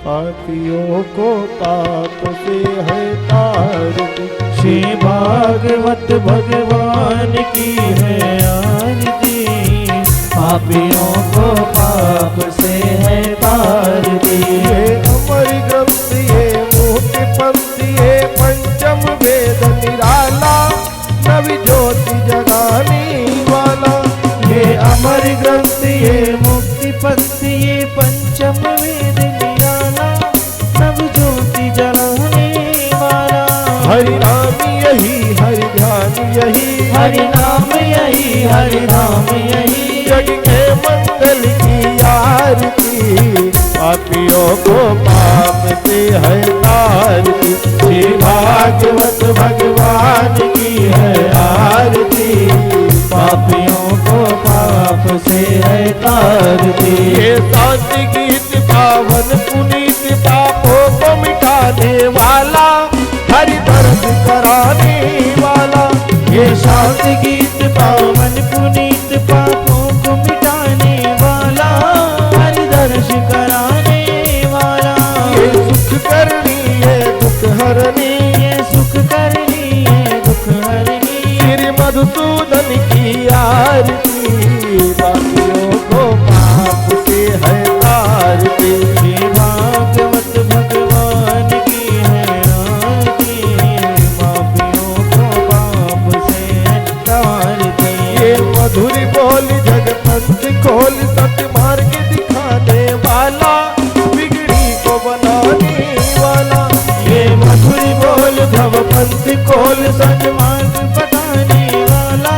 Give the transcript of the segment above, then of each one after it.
पापियों को पाप से है तारती। श्री भागवत भगवान की है आरती, पापियों को पाप से है तारती। ये अमर ग्रंथ ये मुक्ति पंथ ये पंचम वेद निराला, नवी ज्योति जगाने वाला। ये अमर ग्रंथ ये मुक्ति पंथ ये पंचम वेद निराला, नव ज्योति जलाने वाला। हरि नाम यही हरि ध्यान यही, हरि नाम यही हरि नाम यही, जग के मंगल की आरती। पापियों को पाप से है तारती। श्री भागवत भगवान की है आरती, पापियों को पाप से है तारती। ये शांति गीत पावन पुनीत पापों को मिटाने वाला, हरि दर्द कराने वाला। ये शांति गीत पावन पुनीत पापों को मिटाने वाला, हरि दर्श कराने वाला। ये सुख करनी ये दुख हरनी, ये सुख करनी ये दुख हरनी, श्री मधुसूदन की आरती। पापियों को पाप से है तारती। श्री भागवत भगवान की है आरती, पापियों को पाप से है तारती। ये मधुर बोल जगपंथ खोल सतमार्ग दिखाने वाला, बिगड़ी को बनाने वाला। ये मधुर बोल भवपंथ खोल सन्मार्ग बताने वाला,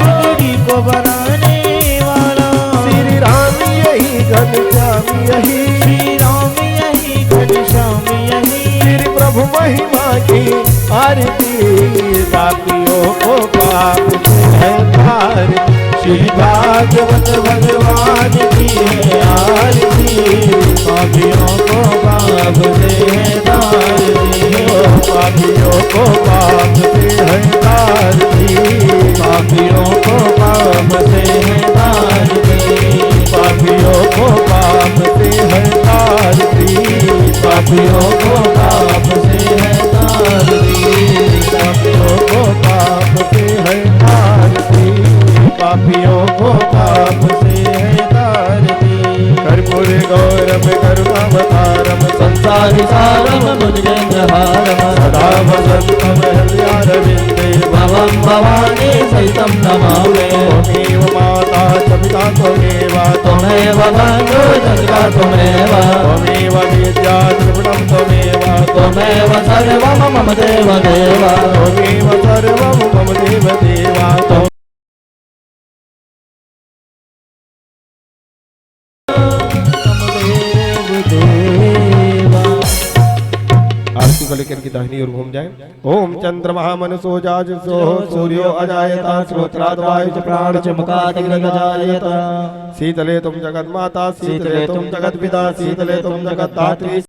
बिगड़ी को बनाने वाला। श्री राम यही घनश्याम यही, श्री राम यही घनश्याम यही, श्री प्रभु महिमा की आरती। पापियों को पाप से है तारती। श्री भागवत भगवान की है आरती, पापियों को पाप से है तारती। पापियों को पाप से है तारती। पापियों को पाप से है तारती। पापियों को पाप से है तारती। पापियों को पाप से है तारती। पापियों को पाप से है तारती। पापियों को पाप से है तारती। कर्पूर गौरम करुणावतारम संसारि सारम भुजगेन्द्रहारम, सदा वसन्तम हृदयारविन्दे भवं भवानी सहितं नमामि। त्वमेव माता च पिता त्वमेव, त्वमेव बन्धु जगता त्वमेव, त्वमेव विद्या त्रिगुणं त्वमेव, त्वमेव सर्वं मम देव देव, त्वमेव सर्वं मम देव देव। आरती को लेकर की दाहिनी ओर घूम जाए। ओम चंद्रमा मनसो जाजसो सूर्यो अजायता श्रोत्राद वायु प्राण चमकातिग्रगजायत। शीतले तुम जगत माता, शीतले तुम जगत पिता, शीतले तुम जगत धात्री।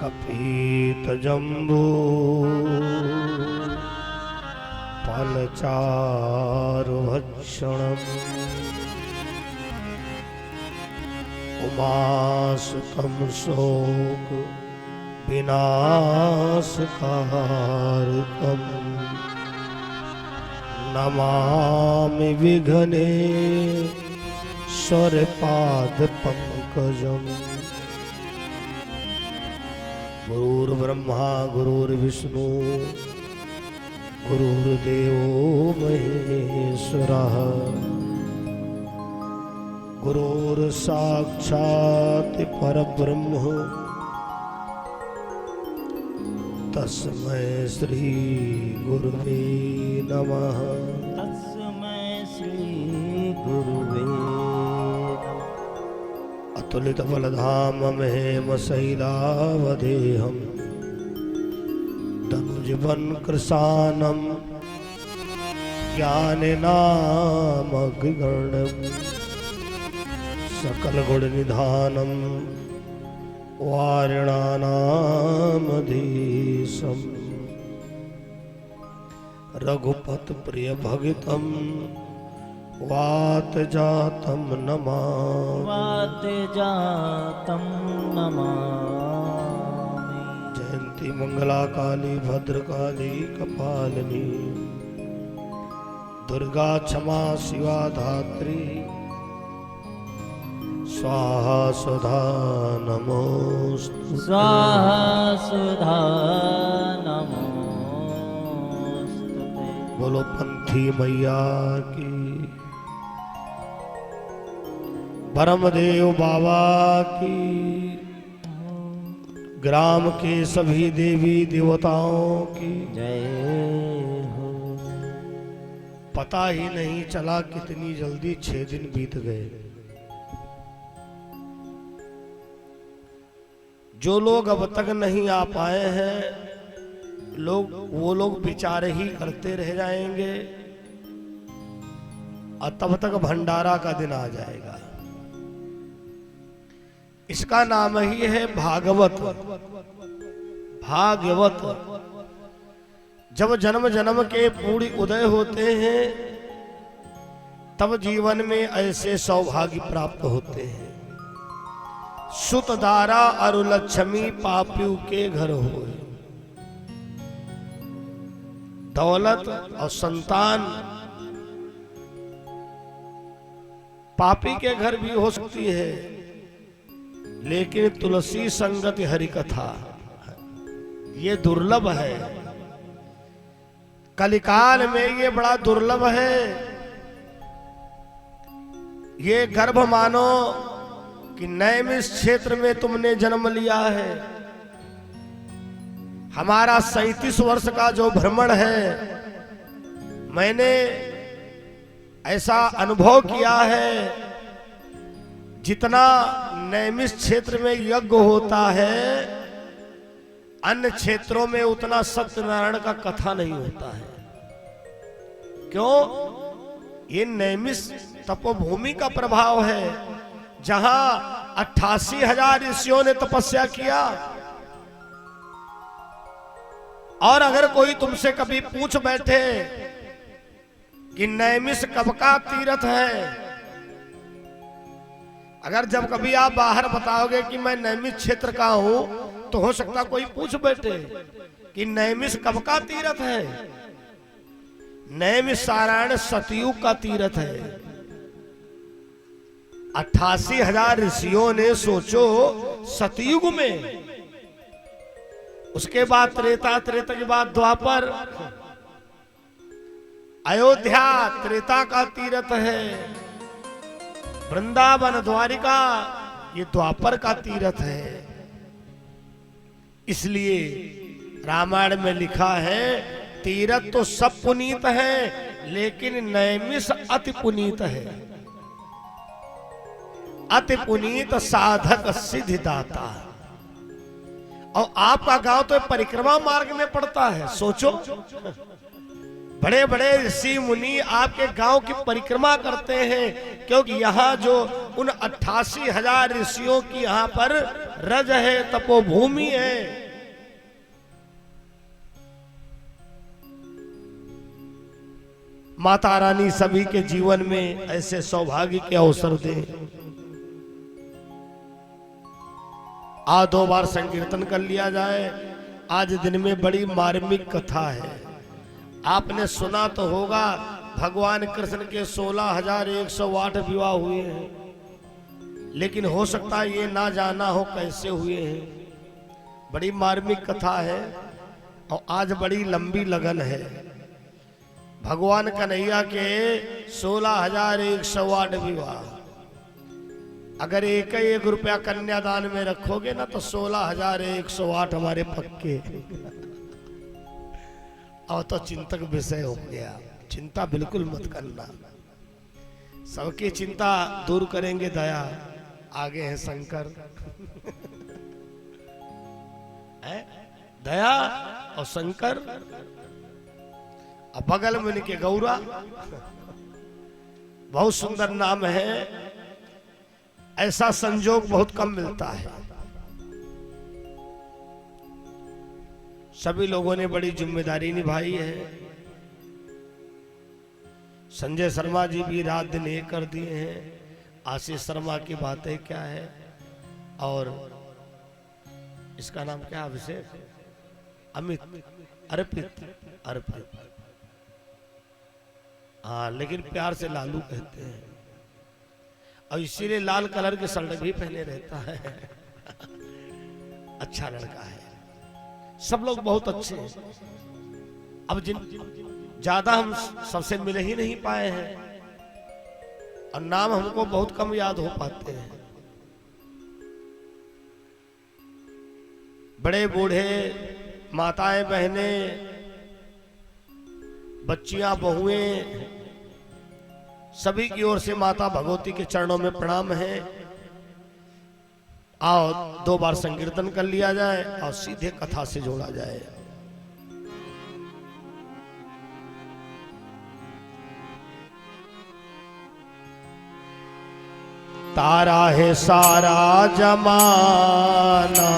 कपीत जम्बू फलचारुभक्षणम् उमासुतं शोक विनाशकारकम् नमामि विघ्ने स्वरपाद पंकजम् गुरुर्ब्रह्मा गुरुर्विष्णु गुरुर्देवो महेश्वरः गुरुर्साक्षात् परब्रह्म तस्मै श्री गुरुवे नमः। तस्मै श्री गुरुवे नमः। अतुलित बलधाम महेम शैलावदेहम तनुजवन कृशानम ज्ञाननामग्गणम सकल गुण निधानम वारिणानामधीशम रघुपत प्रिय भगितम वात जातम नमामि। वात जातम नमामि। जयंती मंगला काली भद्रकाली कपालिनी दुर्गा क्षमा शिवा धात्री स्वाहा सुधा नमोस्तुते। स्वाहा सुधा नमोस्तुते। बोलो पंथी मैया की, परमदेव बाबा की, ग्राम के सभी देवी देवताओं की जय हो। पता ही नहीं चला कितनी जल्दी 6 दिन बीत गए। जो लोग अब तक नहीं आ पाए हैं वो लोग विचार ही करते रह जाएंगे और तब तक भंडारा का दिन आ जाएगा। इसका नाम ही है भागवत। भागवत जब जन्म जन्म के पूर्ण उदय होते हैं तब जीवन में ऐसे सौभाग्य प्राप्त होते हैं। सुत दारा और लक्ष्मी पापियों के घर हो, दौलत और संतान पापी के घर भी हो सकती है, लेकिन तुलसी संगति हरि कथा ये दुर्लभ है। कलिकाल में ये बड़ा दुर्लभ है। ये गर्भ मानो कि नैमिष क्षेत्र में तुमने जन्म लिया है। हमारा 37 वर्ष का जो भ्रमण है, मैंने ऐसा अनुभव किया है, जितना नैमिष क्षेत्र में यज्ञ होता है अन्य क्षेत्रों में उतना सत्यनारायण का कथा नहीं होता है। क्यों? ये नैमिष तपोभूमि का प्रभाव है, जहां 88,000 ऋषियों ने तपस्या किया। और अगर कोई तुमसे कभी पूछ बैठे कि नैमिष कब का तीर्थ है, अगर जब कभी आप बाहर बताओगे कि मैं नैमिष क्षेत्र का हूं, तो हो सकता कोई पूछ बैठे कि नैमिष कब का तीर्थ है। नैमिषारण्य सतयुग का तीर्थ है। 88,000 ऋषियों ने सोचो सतयुग में, उसके बाद त्रेता, त्रेता के बाद द्वापर, अयोध्या त्रेता का तीर्थ है, वृंदावन द्वारिका ये द्वापर का तीर्थ है। इसलिए रामायण में लिखा है तीर्थ तो सब पुनीत है, लेकिन नैमिष अति पुनीत है। अति पुनीत साधक सिद्धिदाता। और आपका गांव तो परिक्रमा मार्ग में पड़ता है। सोचो बड़े बड़े ऋषि मुनि आपके गांव की परिक्रमा करते हैं, क्योंकि यहाँ जो उन 88,000 ऋषियों की यहाँ पर रज है, तपोभूमि है। माता रानी सभी के जीवन में ऐसे सौभाग्य के अवसर दे। आज 2 बार संकीर्तन कर लिया जाए। आज दिन में बड़ी मार्मिक कथा है। आपने सुना तो होगा, भगवान कृष्ण के 16,108 विवाह हुए हैं, लेकिन हो सकता है ये ना जाना हो कैसे हुए हैं। बड़ी मार्मिक कथा है और आज बड़ी लंबी लगन है। भगवान कन्हैया के 16,108 विवाह, अगर एक रुपया कन्यादान में रखोगे ना तो 16,108 हमारे पक्के। और तो चिंतक विषय हो गया। चिंता बिल्कुल मत करना, सबकी चिंता दूर करेंगे दया। आगे है शंकर है? दया और शंकर, और बगल में इनके गौरा। बहुत सुंदर नाम है। ऐसा संजोग बहुत कम मिलता है। सभी लोगों ने बड़ी जिम्मेदारी निभाई है। संजय शर्मा जी भी रात दिन एक कर दिए हैं। आशीष शर्मा की बातें क्या है, और इसका नाम क्या, अभिषेक, अमित, अर्पित, हाँ, लेकिन प्यार से लालू कहते हैं, और इसीलिए लाल कलर के शर्ट भी पहने रहता है। अच्छा लड़का है। सब लोग बहुत अच्छे हैं। अब ज्यादा हम सबसे मिले ही नहीं पाए हैं, और नाम हमको बहुत कम याद हो पाते हैं। बड़े बूढ़े, माताएं बहनें, बच्चियां बहुएं, सभी की ओर से माता भगवती के चरणों में प्रणाम है। आओ 2 बार संकीर्तन कर लिया जाए और सीधे कथा से जोड़ा जाए। तारा है सारा जमाना,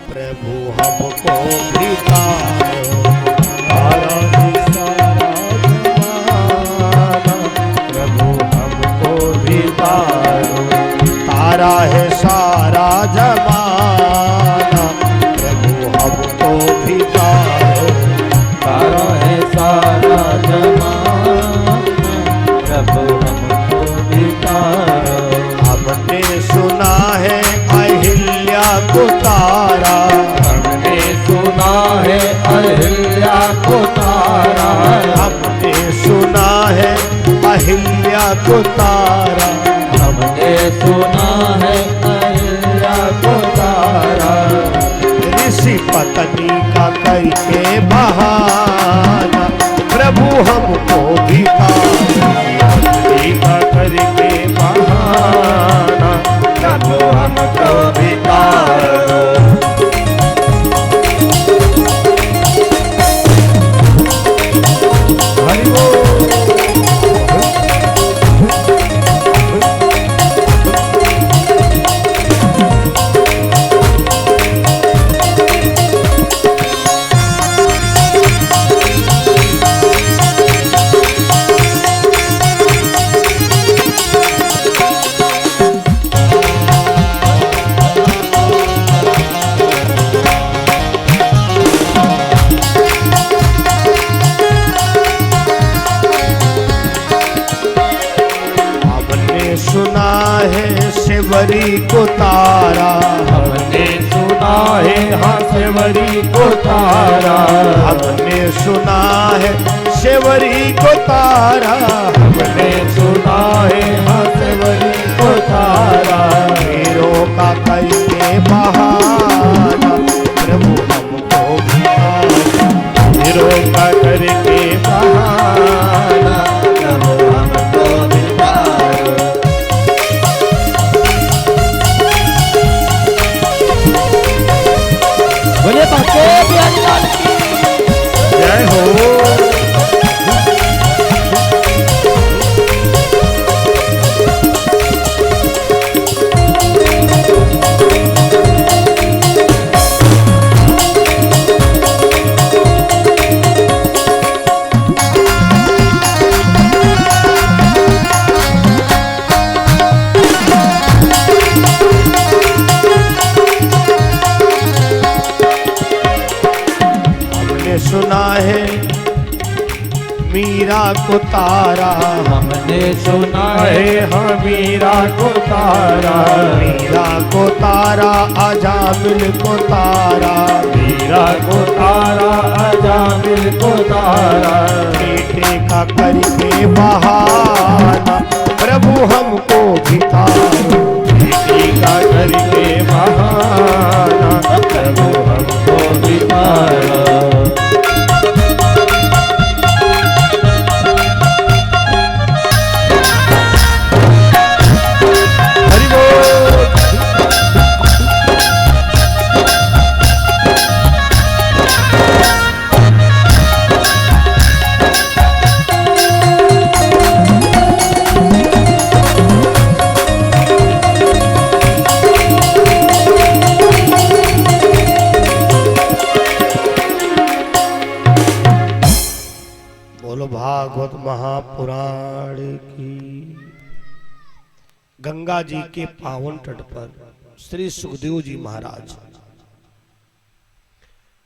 प्रभु हमको भी तारो। तारा है सारा जमाना, प्रभु हमको भी तारो। तारा है सारा जमाना, प्रभु हमको भी तारो। तारा है सारा जमाना, प्रभु हमको भी तारो। हमने सुना है अहिल्या को तारा, हमने सुना है अहिल्या को तारा। हमने सुना है अहिल्या को तारा। हमने सुना है अहिल्या को तारा। ऋषि पत्नी का करके बहाना, प्रभु हमको भी तारा। का करके बहाना, प्रभु हमको भी तारो। हरि बोल। सेवरी को तारा, हमने सुना है हाँ सेवरी को तारा। हमने सुना है सेवरी को तारा। हमने सुना है हाँ सेवरी को तारा। हीरो का करके बहाना, प्रभु हमको भी तारा। हीरो का करके बहाना, प्रभु हमको भी तारो। बोले बाके बिहारी लाल की जय हो। सुना है मीरा को तारा, हमने सुना है हाँ मीरा को तारा, मीरा को तारा अजामिल को तारा, मीरा को तारा अजामिल को तारा। बेटे का करके बहाना प्रभु हमको भितारो, बेटी का करके बहाना प्रभु हमको भितारो। भागवत महापुराण की। गंगा जी के पावन तट पर श्री सुखदेव जी महाराज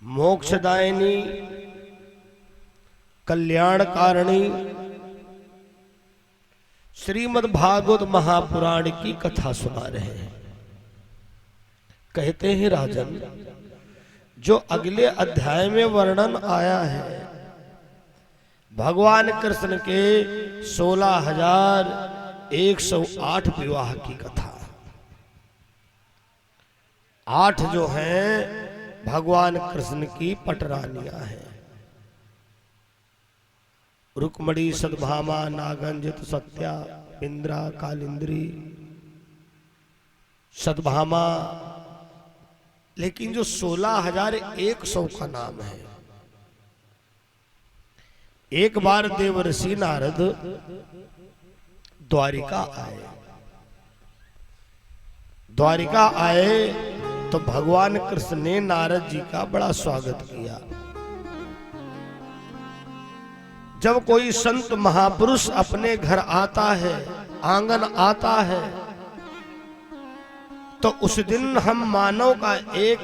मोक्षदायिनी कल्याणकारिणी श्रीमद् भागवत महापुराण की कथा सुना रहे हैं। कहते हैं राजन, जो अगले अध्याय में वर्णन आया है भगवान कृष्ण के 16,108 विवाह की कथा, 8 जो हैं भगवान कृष्ण की पटरानियां हैं। रुक्मणी, सद्भामा, नागंजित, सत्या, इंद्रा, कालिंद्री, सद्भामा। लेकिन जो 16,100 का नाम है, एक बार देवर्षि नारद द्वारिका आए। द्वारिका आए तो भगवान कृष्ण ने नारद जी का बड़ा स्वागत किया। जब कोई संत महापुरुष अपने घर आता है, आंगन आता है, तो उस दिन हम मानव का एक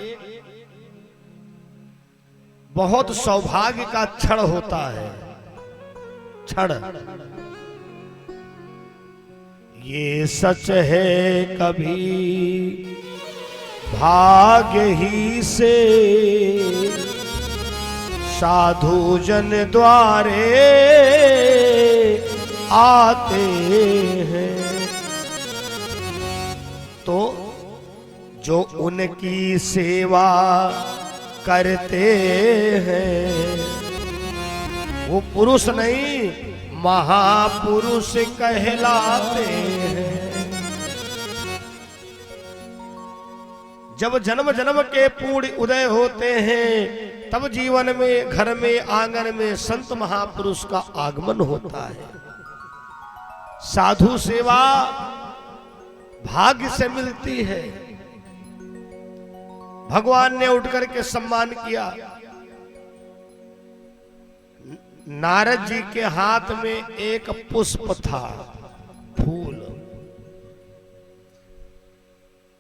बहुत सौभाग्य का क्षण होता है। क्षण ये सच है कभी भाग्य ही से साधु जन द्वारे आते हैं, तो जो उनकी सेवा करते हैं वो पुरुष नहीं महापुरुष कहलाते हैं। जब जन्म जन्म के पूर्ण उदय होते हैं तब जीवन में, घर में, आंगन में संत महापुरुष का आगमन होता है। साधु सेवा भाग्य से मिलती है। भगवान ने उठकर के सम्मान किया। नारद जी के हाथ में एक पुष्प था, फूल।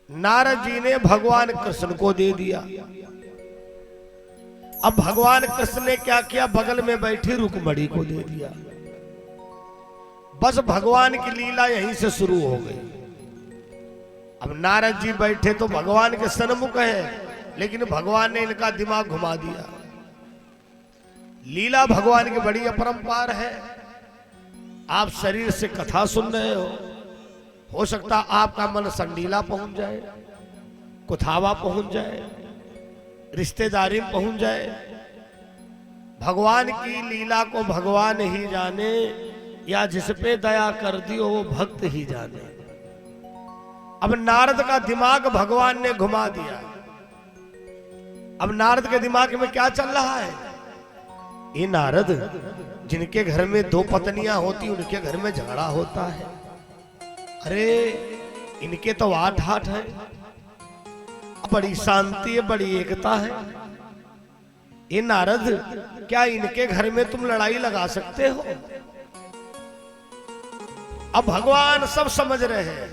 नारद जी ने भगवान कृष्ण को दे दिया। अब भगवान कृष्ण ने क्या किया, बगल में बैठी रुक्मणी को दे दिया। बस भगवान की लीला यहीं से शुरू हो गई। अब नारद जी बैठे तो भगवान के सन्मुख है, लेकिन भगवान ने इनका दिमाग घुमा दिया। लीला भगवान की बड़ी अपरंपार है। आप शरीर से कथा सुन रहे हो सकता आपका मन संडीला पहुंच जाए, कुथावा पहुंच जाए, रिश्तेदारी में पहुंच जाए। भगवान की लीला को भगवान ही जाने, या जिस पे दया कर दी हो वो भक्त ही जाने। अब नारद का दिमाग भगवान ने घुमा दिया। अब नारद के दिमाग में क्या चल रहा है, ये नारद जिनके घर में 2 पत्नियां होती उनके घर में झगड़ा होता है। अरे इनके तो 8 है, बड़ी शांति है, बड़ी एकता है। ये नारद, क्या इनके घर में तुम लड़ाई लगा सकते हो? अब भगवान सब समझ रहे हैं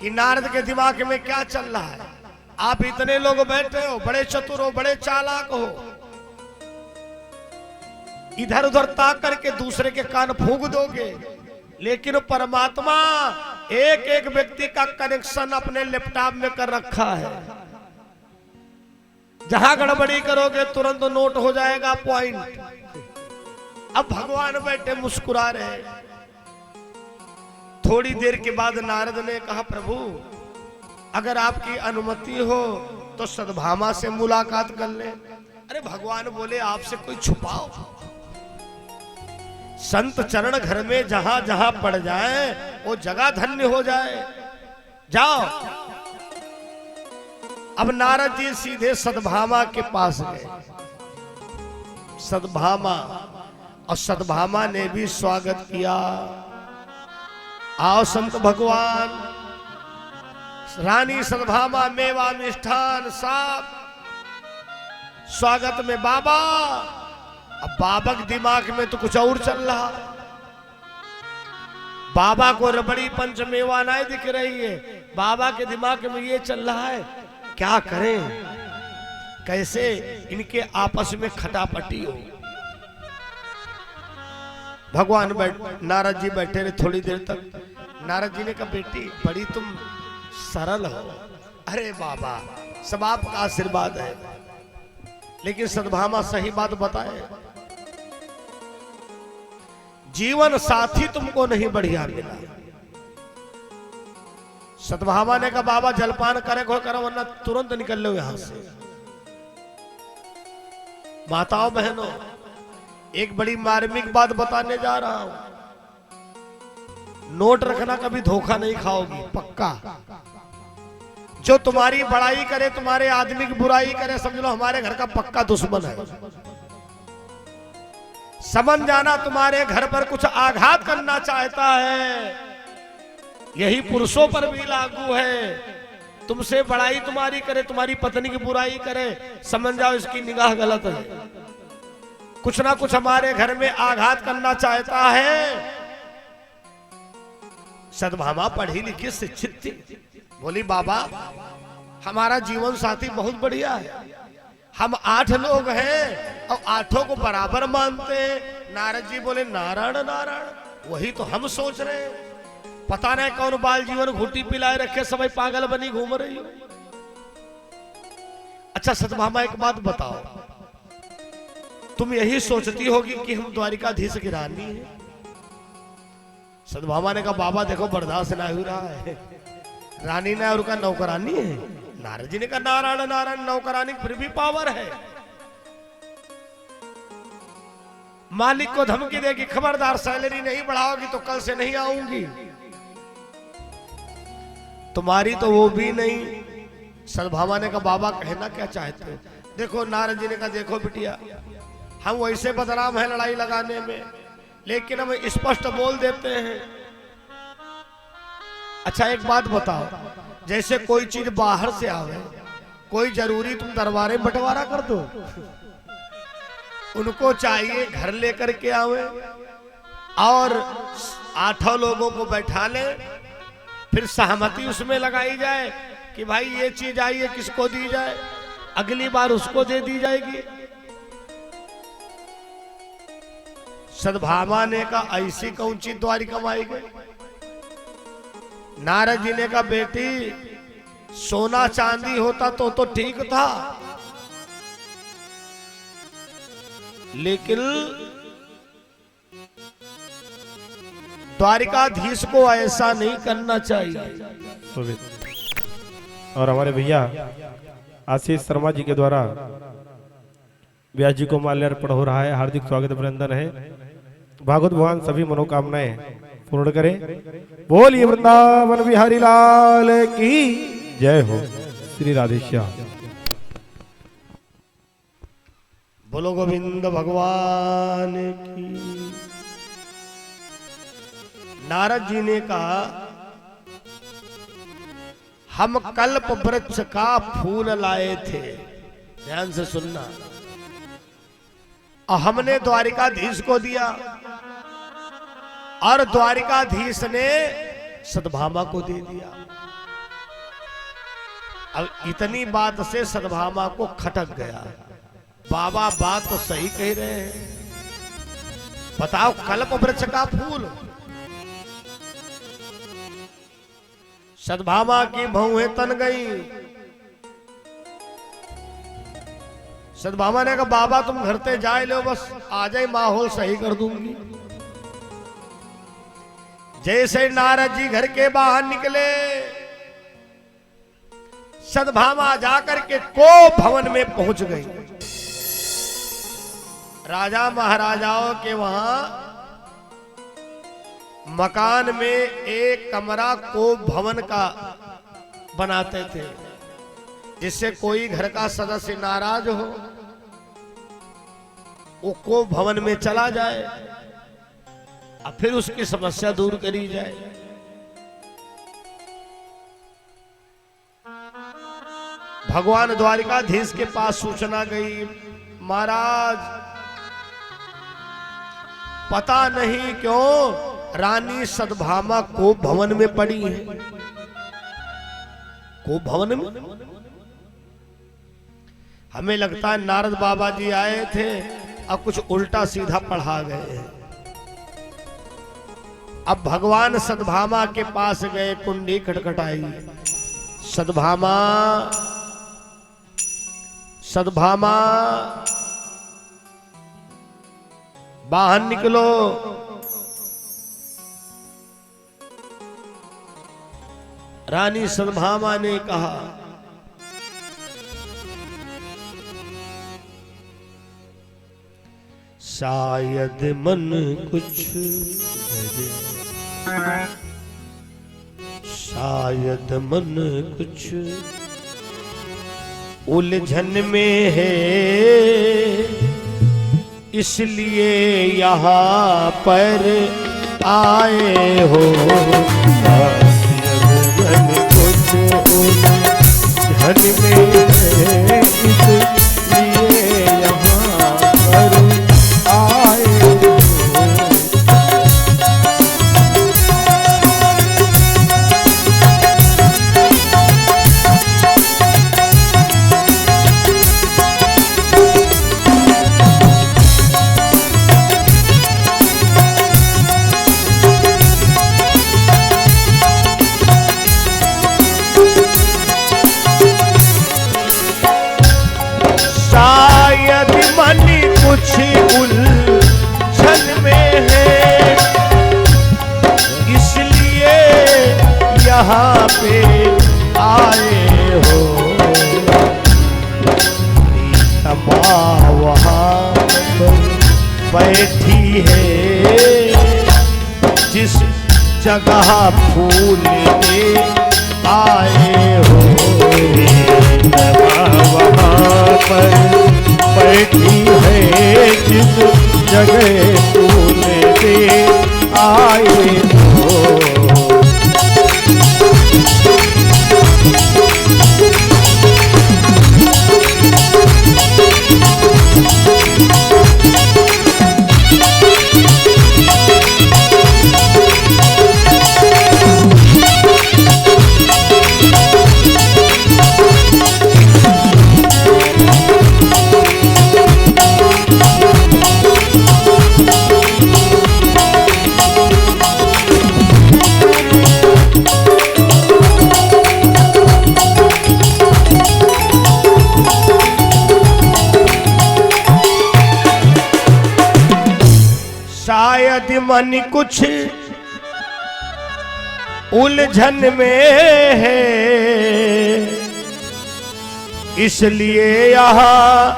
कि नारद के दिमाग में क्या चल रहा है। आप इतने लोग बैठे हो, बड़े चतुर हो, बड़े चालाक हो, इधर उधर ताक करके दूसरे के कान फूंक दोगे, लेकिन परमात्मा एक एक व्यक्ति का कनेक्शन अपने लैपटॉप में कर रखा है। जहां गड़बड़ी करोगे तुरंत नोट हो जाएगा पॉइंट। अब भगवान बैठे मुस्कुरा रहे। थोड़ी देर के बाद नारद ने कहा, प्रभु अगर आपकी अनुमति हो तो सद्भामा से मुलाकात कर ले। अरे भगवान बोले, आपसे कोई छुपाओ? संत चरण घर में जहां जहां पड़ जाए वो जगह धन्य हो जाए। जाओ। अब नारद जी सीधे सद्भामा के पास गए। सद्भामा, और सद्भामा ने भी स्वागत किया। आओ संत भगवान। रानी सद्भामा मेवा मिष्ठान सब स्वागत में। बाबा, अब बाबा के दिमाग में तो कुछ और चल रहा। बाबा को रबड़ी पंच मेवा नहीं दिख रही है, बाबा के दिमाग में ये चल रहा है, क्या करें, कैसे इनके आपस में खटापटी हो। भगवान नारद जी बैठे रहे थोड़ी देर तक। नारद जी ने कहा, बेटी बड़ी तुम सरल हो। अरे बाबा, सब आपका आशीर्वाद है। लेकिन सद्भामा सही बात बताए, जीवन साथी तुमको नहीं बढ़िया मिला। सद्भामा ने कहा, बाबा जलपान करे को करो वरना तुरंत निकल लो यहां से। माताओं बहनों, एक बड़ी मार्मिक बात बताने जा रहा हूं। नोट रखना, कभी धोखा नहीं खाओगी, पक्का। जो तुम्हारी बड़ाई करे, तुम्हारे आदमी की बुराई करे, समझ लो हमारे घर का पक्का दुश्मन है। समझ जाना, तुम्हारे घर पर कुछ आघात करना चाहता है। यही पुरुषों पर भी लागू है। तुमसे बड़ाई तुम्हारी करे, तुम्हारी पत्नी की बुराई करे, समझ जाओ इसकी निगाह गलत है। कुछ ना कुछ हमारे घर में आघात करना चाहता है। सद्भामा पढ़ी लिखी शिक्षित थी। बोली, बाबा हमारा जीवन साथी बहुत बढ़िया है। हम 8 लोग हैं और 8 को बराबर मानते हैं। नारद जी बोले, नारायण नारायण, वही तो हम सोच रहे हैं। पता नहीं कौन बाल जीवन घुटी पिलाए रखे, सब पागल बनी घूम रही हो। अच्छा सद्भामा, एक बात बताओ, तुम यही सोचती होगी कि हम द्वारिकाधीश की रानी हैं? सद्भामा ने कहा, बाबा देखो बर्दाश्त ना हो रहा है। रानी ने और का नौकरानी है। नारद जी ने कहा, नारायण नारायण, नौकरानी फिर भी पावर है। मालिक को धमकी देगी, खबरदार सैलरी नहीं बढ़ाओगी तो कल से नहीं आऊंगी। तुम्हारी तो वो भी नहीं। सद्भामा ने कहा, बाबा कहना क्या चाहते हो? देखो नारद जी ने कहा, देखो बिटिया, हम वैसे बदनाम है लड़ाई लगाने में, लेकिन हम स्पष्ट बोल देते हैं। अच्छा एक बात बताओ, जैसे कोई चीज बाहर से आवे, कोई जरूरी तुम दरबारे बंटवारा कर दो? उनको चाहिए घर लेकर के आवे और 8 लोगों को बैठा ले, फिर सहमति उसमें लगाई जाए कि भाई ये चीज आई है, किसको दी जाए, अगली बार उसको दे दी जाएगी। सद्भामा ने कहा, ऐसी कौन चीज द्वारिका में आई गई? नारद जी ने कहा, बेटी सोना चांदी होता तो ठीक था, लेकिन द्वारिकाधीश को ऐसा नहीं करना चाहिए। और हमारे भैया आशीष शर्मा जी के द्वारा व्यास जी को माल्यार्पण हो रहा है। हार्दिक स्वागत अभिनंदन है। भागवत भगवान सभी मनोकामनाएं पूर्ण करें। बोलिए वृंदावन बिहारी लाल की जय हो। श्री राधेश्याम। बोलो गोविंद भगवान की। नारद जी ने कहा, हम कल्प वृक्ष का फूल लाए थे, ध्यान से सुनना, और हमने द्वारिकाधीश को दिया और द्वारिकाधीश ने सद्भामा को दे दिया। अब इतनी बात से सद्भामा को खटक गया। बाबा बात तो सही कह रहे हैं, बताओ, कल्प वृक्ष का फूल। सद्भामा की भौहें तन गई। सद्भामा ने कहा बाबा तुम घर ते जाए लो, बस आ जाए माहौल सही कर दूंगी। जैसे नारद जी घर के बाहर निकले, सद्भामा जाकर के को भवन में पहुंच गई। राजा महाराजाओं के वहां मकान में एक कमरा को भवन का बनाते थे, जिससे कोई घर का सदस्य नाराज हो वो को भवन में चला जाए और फिर उसकी समस्या दूर करी जाए। भगवान द्वारिकाधीश के पास सूचना गई, महाराज पता नहीं क्यों रानी सद्भामा को भवन में पड़ी है। को भवन में हमें लगता है नारद बाबा जी आए थे अब कुछ उल्टा सीधा पढ़ा गए। अब भगवान सद्भामा के पास गए, कुंडी खटखटाई। सद्भामा, सद्भामा बाहर निकलो। रानी सद्भामा ने कहा शायद मन कुछ डरे, शायद मन कुछ उलझन में है, इसलिए यहाँ पर आए हो। शायद मन कुछ उलझन में है, इसलिए यहाँ पर आए हो। शायद मन कुछ उलझन में है, इसलिए यहाँ पे आए हो। प्रीतमा वहाँ पर बैठी है, जिस जगह फूल के आए हो। वहाँ पर बैठी है, जिस जगह फूल के आए हो। शायद मन कुछ उलझन में है, इसलिए यहाँ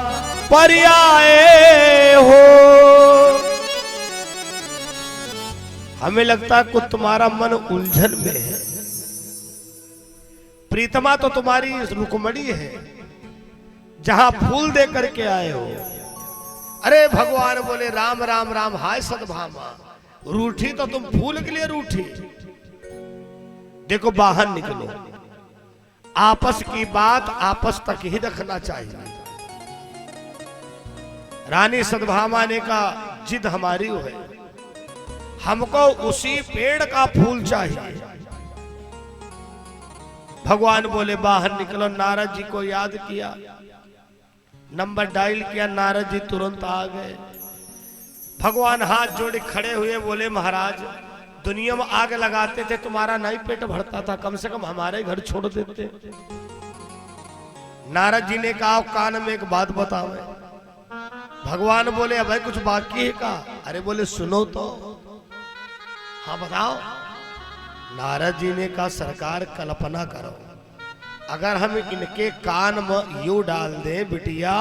पर आए हो। हमें लगता है कुछ तुम्हारा मन उलझन में है। प्रीतमा तो तुम्हारी रुकमणी है, जहां फूल दे करके आए हो। अरे भगवान बोले राम राम राम, हाय सद्भामा, रूठी तो तुम फूल के लिए रूठी। देखो बाहर निकलो, आपस की बात आपस तक ही रखना चाहिए। रानी सद्भामा ने कहा जिद हमारी है, हमको उसी पेड़ का फूल चाहिए। भगवान बोले बाहर निकलो। नारद जी को याद किया, नंबर डायल किया, नारद जी तुरंत आ गए। भगवान हाथ जोड़े खड़े हुए बोले महाराज दुनिया में आग लगाते थे तुम्हारा नहीं पेट भरता था, कम से कम हमारे घर छोड़ देते। नारद जी ने कहा कान में एक बात बतावे। भगवान बोले अब कुछ बाकी है का? अरे बोले सुनो तो। हाँ बताओ। नारद जी ने कहा सरकार कल्पना करो अगर हम इनके कान में यू डाल दे बिटिया,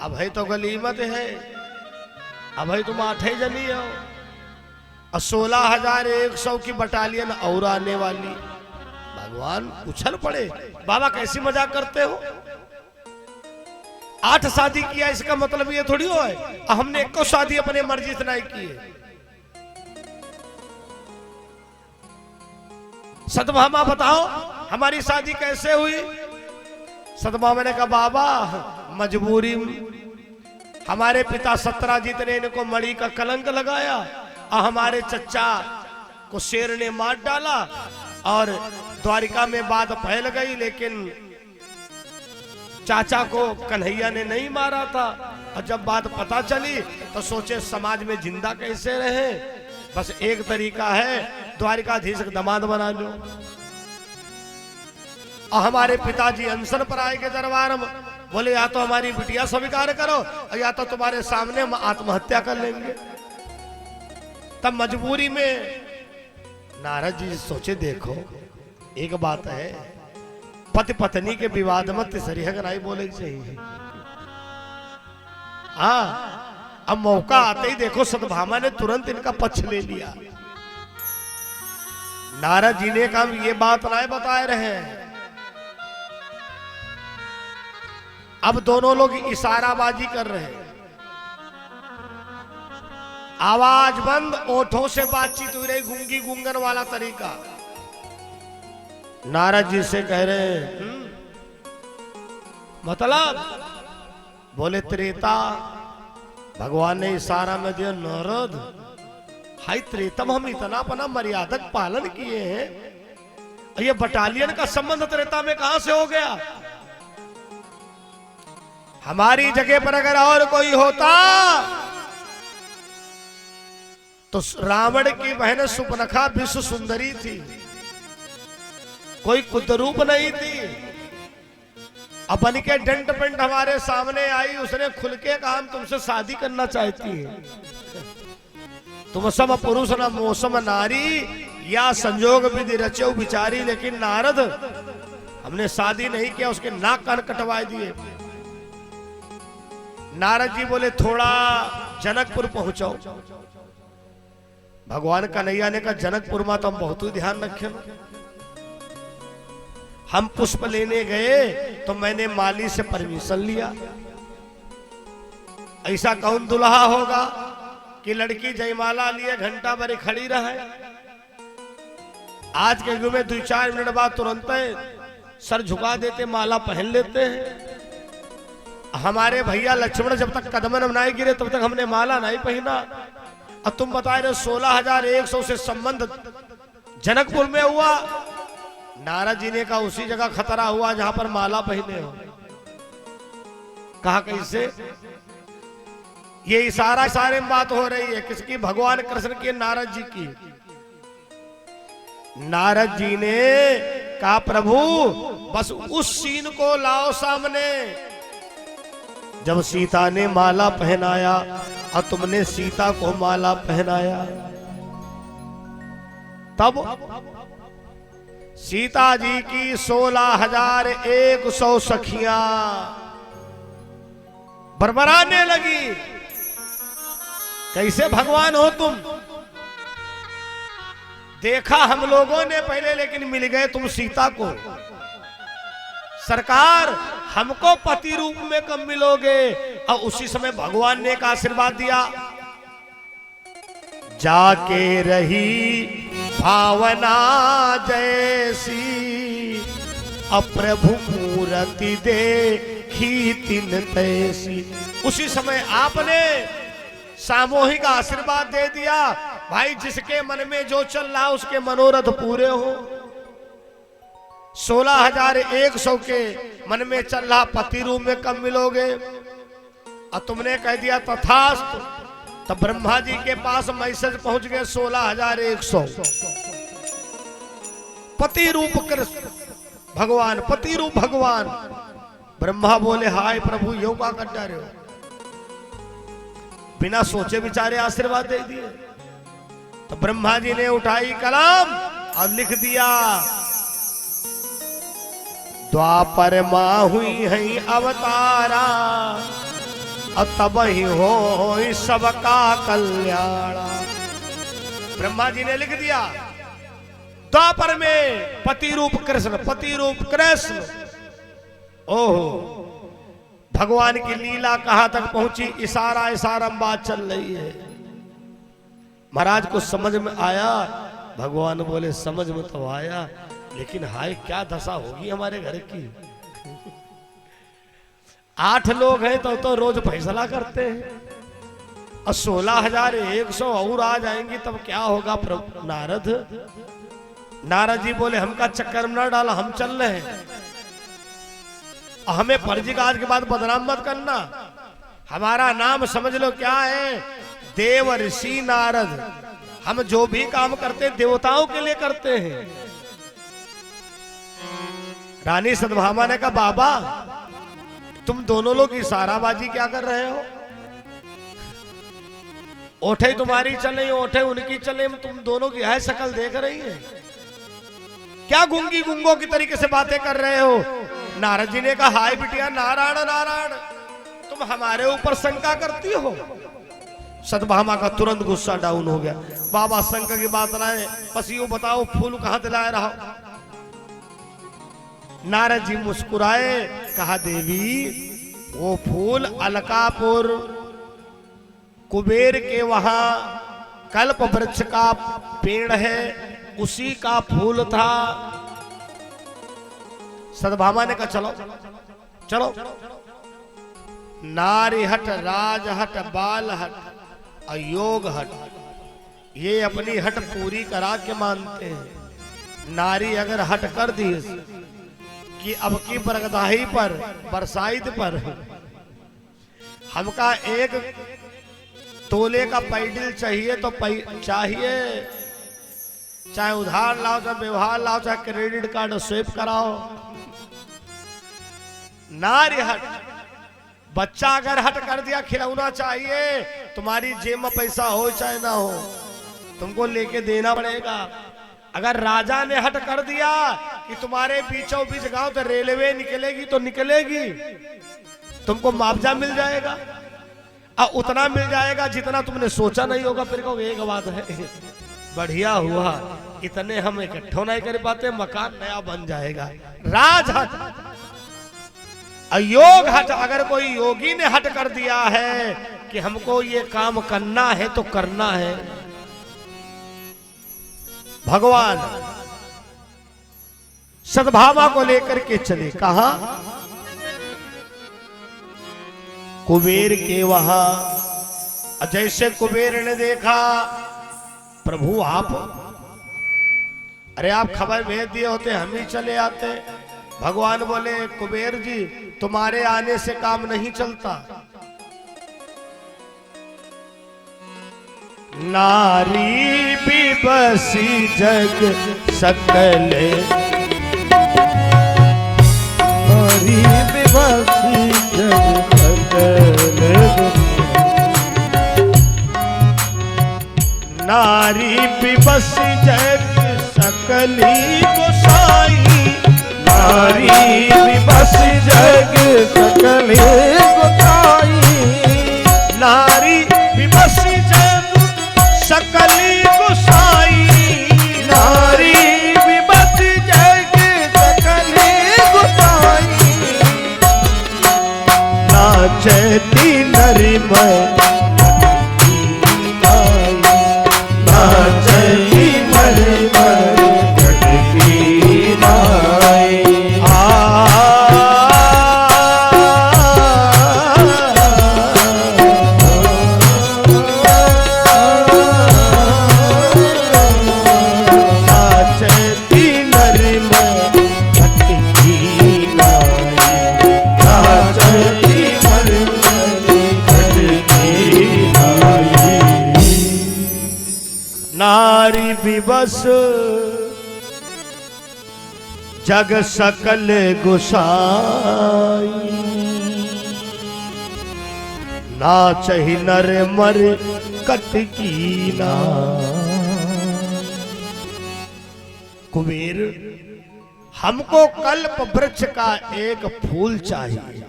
अब है तो गलीमत है, अब है तुम 8 जनी हो और 16,100 की बटालियन और आने वाली। भगवान उछल पड़े, बाबा कैसी मजाक करते हो? 8 शादी किया इसका मतलब ये थोड़ी हो है हमने एक को शादी अपने मर्जी से नहीं की है। सतभामा बताओ हमारी शादी कैसे हुई? सतभामा ने कहा बाबा मजबूरी, हमारे पिता सत्यराजीत ने इनको मणि का कलंक लगाया और हमारे चचा को शेर ने मार डाला और द्वारिका में बात फैल गई, लेकिन चाचा को कन्हैया ने नहीं मारा था और जब बात पता चली तो सोचे समाज में जिंदा कैसे रहे, बस एक तरीका है द्वारिकाधीश का दामाद बना लो। और हमारे पिताजी अनशन पर आए के दरबार में, बोले या तो हमारी बिटिया स्वीकार करो और या तो तुम्हारे सामने हम आत्महत्या कर लेंगे। तब मजबूरी में नारद जी सोचे देखो एक बात है, पति पत्नी के विवाद में तीसरी नहीं बोले चाहिए। हाँ अब मौका आते ही देखो सतभामा ने तुरंत इनका पक्ष ले लिया। नारद जी ने कहा ये बात नहीं बताए रहे। अब दोनों लोग इशाराबाजी कर रहे हैं, आवाज बंद, ओठों से बातचीत हो रही, गूंगी गूंगन वाला तरीका। नारद जी से कह रहे हैं मतलब? बोले त्रेता, भगवान ने इशारा में दिया नारद हाई त्रेता में हम इतना अपना मर्यादक पालन किए हैं, ये बटालियन का संबंध त्रेता में कहां से हो गया? हमारी जगह पर अगर और कोई होता तो रावण की बहन सुपनखा विश्व सुंदरी थी, कोई कुद्रूप नहीं थी। अपन के डंट पेंट हमारे सामने आई, उसने खुल के कहा हम तुमसे शादी करना चाहती है। तुम सब पुरुष न मौसम नारी, या संजोग विधि रचो बिचारी, लेकिन नारद हमने शादी नहीं किया, उसके नाक कान कटवाए दिए। नारद जी बोले थोड़ा जनकपुर पहुंचो। भगवान कन्हैया ने कहा जनकपुर में तो हम बहुत ही ध्यान रखे। हम पुष्प लेने गए तो मैंने माली से परमिशन लिया। ऐसा कौन दुल्हा होगा कि लड़की जयमाला लिए घंटा भर खड़ी रहे? आज के युग में 2-4 मिनट बाद तुरंत सर झुका देते, माला पहन लेते हैं। हमारे भैया लक्ष्मण जब तक कदम नहीं गिरे तब तक हमने माला नहीं पहना, और तुम बता रहे 16,100 से संबंध जनकपुर में हुआ। नारद जी ने कहा उसी जगह खतरा हुआ जहां पर माला पहने हो। कहा कैसे? ये इशारा सारे में बात हो रही है, किसकी? भगवान कृष्ण की, नारद जी की। नारद जी ने कहा प्रभु बस उस सीन को लाओ सामने जब सीता ने माला पहनाया और तुमने सीता को माला पहनाया। तब सीता जी की 16,100 सखियां बरबराने लगी, कैसे भगवान हो तुम? देखा हम लोगों ने पहले, लेकिन मिल गए तुम सीता को। सरकार हमको पति रूप में कब मिलोगे? और उसी समय भगवान ने एक आशीर्वाद दिया, जाके रही भावना जैसी अप्रभु मूर्ति देखी तिन तैसी। उसी समय आपने सामूहिक आशीर्वाद दे दिया, भाई जिसके मन में जो चल रहा उसके मनोरथ पूरे हो। 16,100 के मन में चल रहा पति रूप में कब मिलोगे? और तुमने कह दिया तथास्तु, तब ब्रह्मा जी के पास मैसेज पहुंच गए 16,100। पति रूप कृष्ण भगवान, पति रूप भगवान। ब्रह्मा बोले हाय प्रभु यो का कर रहे हो, बिना सोचे विचारे आशीर्वाद दे दिए। तो ब्रह्मा जी ने उठाई कलम और लिख दिया, द्वापर माँ हुई है अवतारा, और तब ही हो सबका कल्याण। ब्रह्मा जी ने लिख दिया, द्वापर में पति रूप कृष्ण, पति रूप कृष्ण। ओहो, भगवान की लीला कहां तक पहुंची, इशारा इशारा में बात चल रही है। महाराज को समझ में आया, भगवान बोले समझ में तो आया, लेकिन हाय क्या दशा होगी हमारे घर की। 8 लोग हैं तो रोज फैसला करते हैं, और 16,100 और आ जाएंगी तब क्या होगा। प्रभु नारद जी बोले हमका चक्कर में न डाला, हम चल रहे हैं, हमें फर्जी काज के बाद बदनाम मत करना। हमारा नाम समझ लो क्या है, देव ऋषि नारद। हम जो भी काम करते देवताओं के लिए करते हैं। रानी सत्यभामा ने कहा बाबा तुम दोनों लोग इशाराबाजी क्या कर रहे हो, ओठे तुम्हारी चले ओठे उनकी चले, तुम दोनों की है शक्ल देख रही है, क्या गुंगी गुंगों की तरीके से बातें कर रहे हो। नारद जी ने कहा हाय बिटिया नारायण नारायण, तुम हमारे ऊपर शंका करती हो। सत्यभामा का तुरंत गुस्सा डाउन हो गया, बाबा शंका की बात लाए, पसियों बताओ फूल कहां से लाए रहा। नारद जी मुस्कुराए, कहा देवी वो फूल अलकापुर कुबेर के वहां कल्प वृक्ष का पेड़ है, उसी का फूल था। सत्यभामा ने कहा चलो चलो, नारी हट, राज हट, बाल हट, अयोग हट, ये अपनी हट पूरी करा के मानते हैं। नारी अगर हट कर दी कि अब की बरगदाही पर बरसाइत पर हमका 1 तोले का पैडिल चाहिए तो चाहिए, चाहे उधार लाओ, चाहे व्यवहार लाओ, चाहे क्रेडिट कार्ड स्वेप कराओ। नारी हट, बच्चा अगर हट कर दिया खिलौना चाहिए, तुम्हारी जेब में पैसा हो चाहे ना हो, तुमको लेके देना पड़ेगा। अगर राजा ने हट कर दिया कि तुम्हारे बीचों बीच गांव तो रेलवे निकलेगी तो निकलेगी, तुमको मुआवजा मिल जाएगा, और उतना मिल जाएगा जितना तुमने सोचा नहीं होगा। फिर कहो एक बात है बढ़िया हुआ, इतने हम इकट्ठो नहीं कर पाते, मकान नया बन जाएगा। राज हट, अयोग हट, अगर कोई योगी ने हट कर दिया है कि हमको ये काम करना है तो करना है। भगवान सत्यभामा को लेकर के चले, कहा कुबेर के वहां। जैसे कुबेर ने देखा प्रभु आप, अरे आप खबर भेज दिए होते हम ही चले आते। भगवान बोले कुबेर जी तुम्हारे आने से काम नहीं चलता। नारी भी बसी जग सकल, नारी भी बसी जग सकल, नारी भी बसी जग सकली गोसाई, नारी भी बसी जग सकल गोसाई, नारी भी बसी जग सकली गोसाई, नारी भी बसी जग सकल गोसाई, नाचती नरी में नाचती मर मर घटकी नाई। नाचती नरी में घटकी नाई, नाचती मर मर घटकी बस जग सकल गुसाई, ना चही नर मर कट की ना। कुबेर, हमको कल्प वृक्ष का एक फूल चाहिए।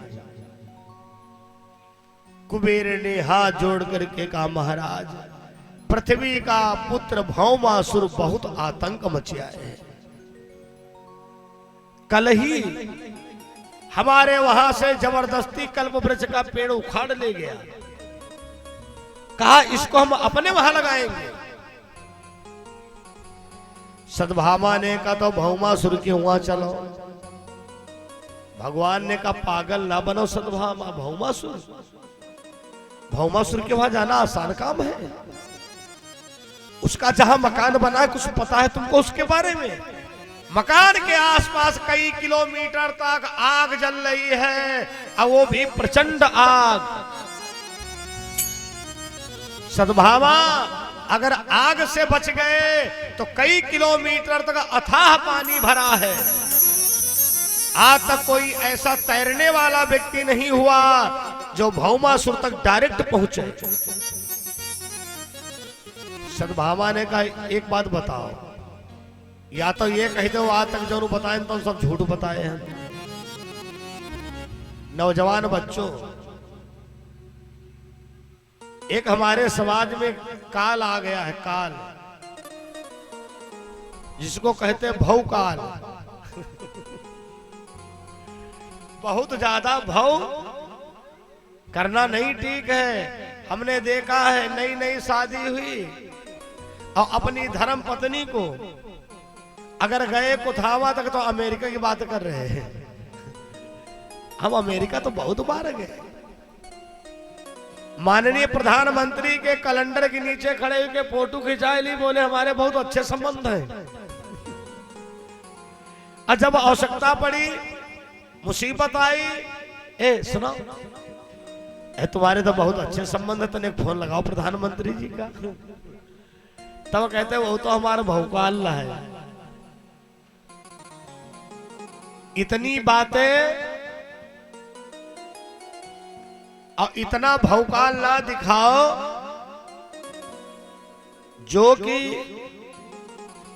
कुबेर ने हाथ जोड़ करके कहा, महाराज, पृथ्वी का पुत्र भौमासुर बहुत आतंक मचाया है। कल ही हमारे वहां से जबरदस्ती कल्प वृक्ष का पेड़ उखाड़ ले गया। कहा इसको हम अपने वहां लगाएंगे। सद्भामा ने कहा तो भौमासुर के वहां चलो। भगवान ने कहा पागल ना बनो सद्भामा, भौमासुर के वहां जाना आसान काम है। उसका जहां मकान बना है कुछ पता है तुमको उसके बारे में? मकान के आसपास कई किलोमीटर तक आग जल रही है और वो भी प्रचंड आग। सद्भामा, अगर आग से बच गए तो कई किलोमीटर तक अथाह पानी भरा है। आज तक कोई ऐसा तैरने वाला व्यक्ति नहीं हुआ जो भौमासुर तक डायरेक्ट पहुंचे। सद्भामा ने कहा एक बात बताओ, या तो ये कह दो आज तक जो बताए तो सब झूठ बताए हैं। नौजवान बच्चों, एक हमारे समाज में काल आ गया है, काल जिसको कहते हैं भव काल। बहुत ज्यादा भव करना नहीं ठीक है। हमने देखा है नई नई शादी हुई और अपनी धर्म पत्नी को अगर गए कुथावा तक तो अमेरिका की बात कर रहे हैं। हम अमेरिका तो बहुत बार गए। माननीय प्रधानमंत्री के कैलेंडर के नीचे खड़े होकर फोटो खिंचाए ली, बोले हमारे बहुत अच्छे संबंध हैं। और जब आवश्यकता पड़ी, मुसीबत आई, ए सुनो, तुम्हारे तो बहुत अच्छे संबंध है, तने फोन लगाओ प्रधानमंत्री जी का। तब कहते वो तो हमारा भौकाल है। इतनी बातें और इतना भौकाल ना दिखाओ जो कि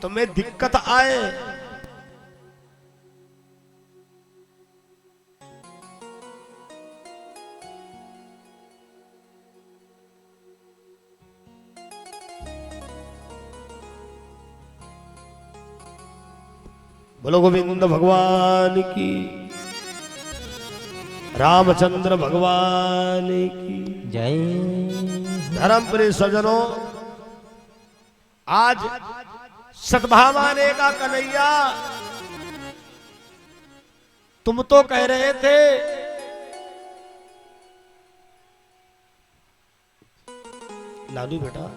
तुम्हें दिक्कत आए। बोलो गोविंद भगवान की, रामचंद्र भगवान की जय। धर्म प्रिय सज्जनों, आज सद्भामा ने का कन्हैया, तुम तो कह रहे थे लालू बेटा,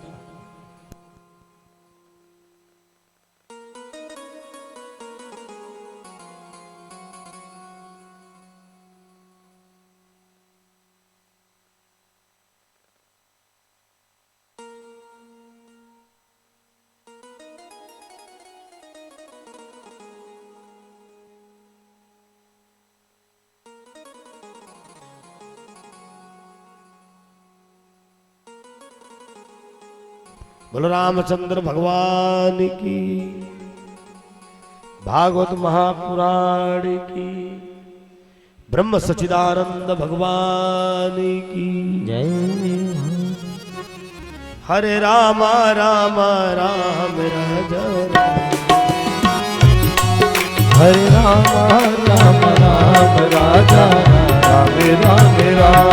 बोलो रामचंद्र भगवान की, भागवत महापुराण की, ब्रह्म सच्चिदानंद भगवान की जय। हरे राम राम राम राजा हरे राम राम राम राजा राम राम राम।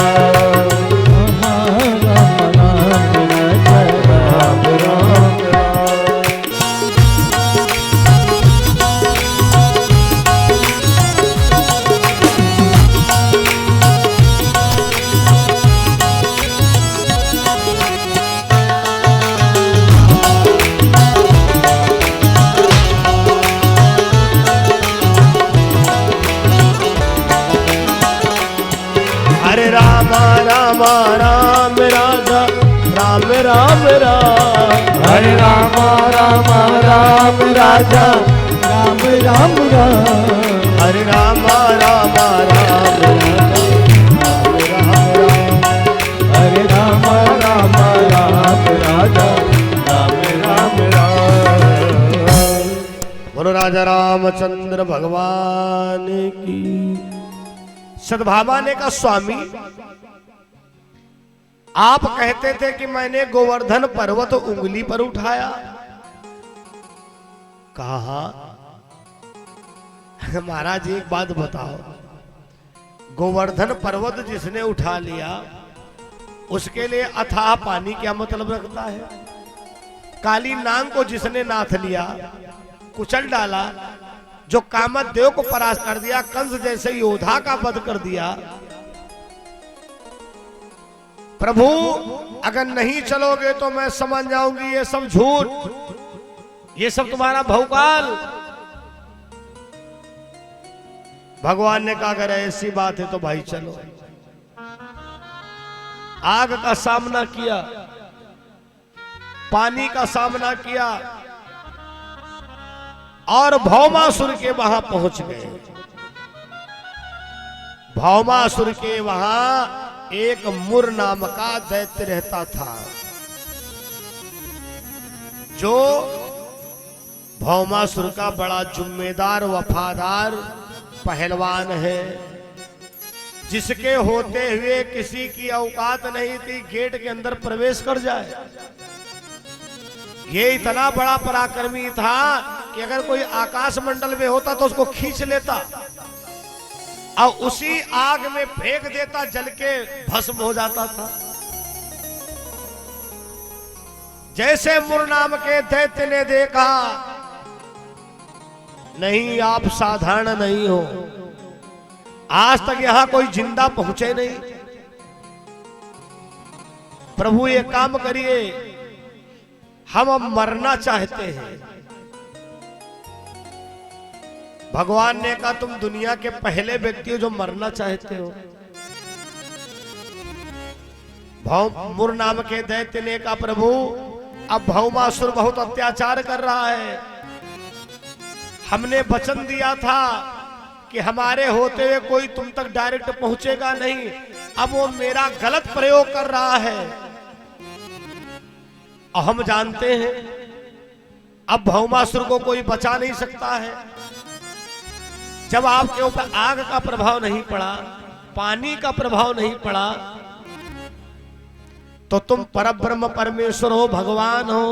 राम राम राम राजा राम राम राम, हरे राम राम राम राजा राम राम राम, हरे राम राम राम राम, हरे राम राम राम राजा राम राम राम। बोलो राजा रामचंद्र भगवान की। सद्भामा ने कहा स्वामी, आप कहते थे कि मैंने गोवर्धन पर्वत उंगली पर उठाया। कहा महाराज एक बात बताओ, गोवर्धन पर्वत जिसने उठा लिया उसके लिए अथाह पानी क्या मतलब रखता है? काली नांग को जिसने नाथ लिया, कुचल डाला, जो कामदेव को परास्त कर दिया, कंस जैसे योद्धा का वध कर दिया, प्रभु अगर नहीं चलोगे तो मैं समझ जाऊंगी ये सब झूठ, ये सब तुम्हारा भौकाल। भगवान ने कहा अगर ऐसी बात है तो भाई चलो। आग का सामना किया, पानी का सामना किया और भौमासुर के वहां पहुंच गए। भौमासुर के वहां एक मुर नाम का दैत्य रहता था, जो भौमासुर का बड़ा जिम्मेदार वफादार पहलवान है, जिसके होते हुए किसी की औकात नहीं थी गेट के अंदर प्रवेश कर जाए। ये इतना बड़ा पराक्रमी था कि अगर कोई आकाश मंडल में होता तो उसको खींच लेता और उसी आग में फेंक देता, जल के भस्म हो जाता था। जैसे मुर नाम के दैत्य ने देखा, नहीं आप साधारण नहीं हो, आज तक यहां कोई जिंदा पहुंचे नहीं, प्रभु ये काम करिए, हम अब मरना चाहते हैं। भगवान ने कहा तुम दुनिया के पहले व्यक्ति हो जो मरना चाहते हो। मुर नाम के दैत्य ने कहा प्रभु अब भौमासुर बहुत अत्याचार कर रहा है, हमने वचन दिया था कि हमारे होते हुए कोई तुम तक डायरेक्ट पहुंचेगा नहीं, अब वो मेरा गलत प्रयोग कर रहा है। और हम जानते हैं अब भौमासुर को कोई बचा नहीं सकता है। जब आपके ऊपर आग का प्रभाव नहीं पड़ा, पानी का प्रभाव नहीं पड़ा, तो तुम परब्रह्म परमेश्वर हो, भगवान हो।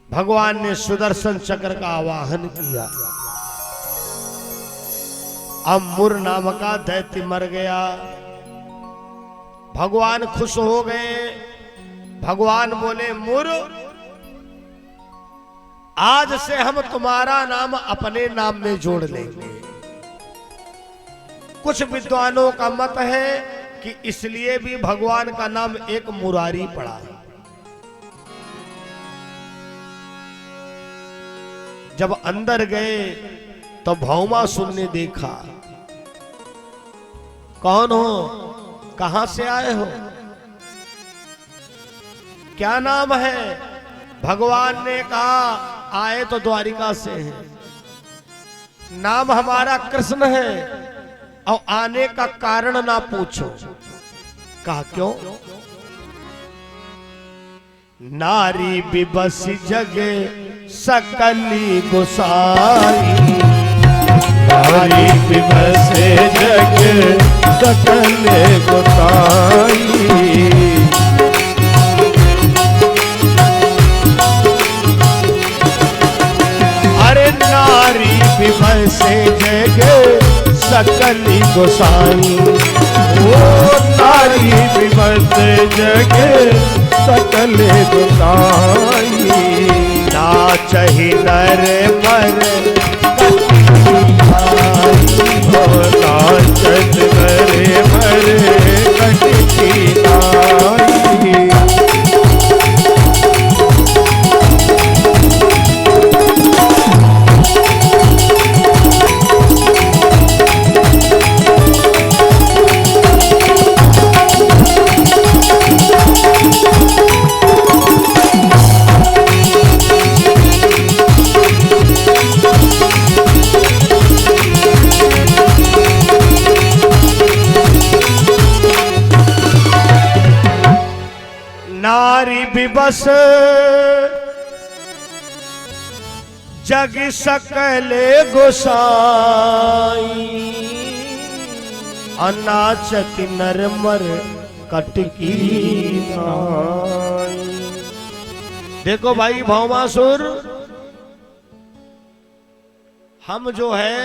भगवान ने सुदर्शन चक्र का आवाहन किया, अब मुर नाम का दैत्य मर गया। भगवान खुश हो गए। भगवान बोले मुर, आज से हम तुम्हारा नाम अपने नाम में जोड़ लेंगे। कुछ विद्वानों का मत है कि इसलिए भी भगवान का नाम एक मुरारी पड़ा है। जब अंदर गए तो भौमासुर ने देखा, कौन हो, कहां से आए हो, क्या नाम है? भगवान ने कहा आए तो द्वारिका से हैं, नाम हमारा कृष्ण है और आने का कारण ना पूछो। कहा क्यों? नारी विबस जगे सकली गोसाई, नारी विबस जग सकल गोसाई। अरे नारी विबस जग सकली गोसाई, ओ नारी विबस जग सकल गोसाई। नाचहि नर मर नाचत नर मर कटकी नाई। बस जग सकले गोसाई अनाचत नरमर कटकी नाई। देखो भाई भौमासुर, हम जो है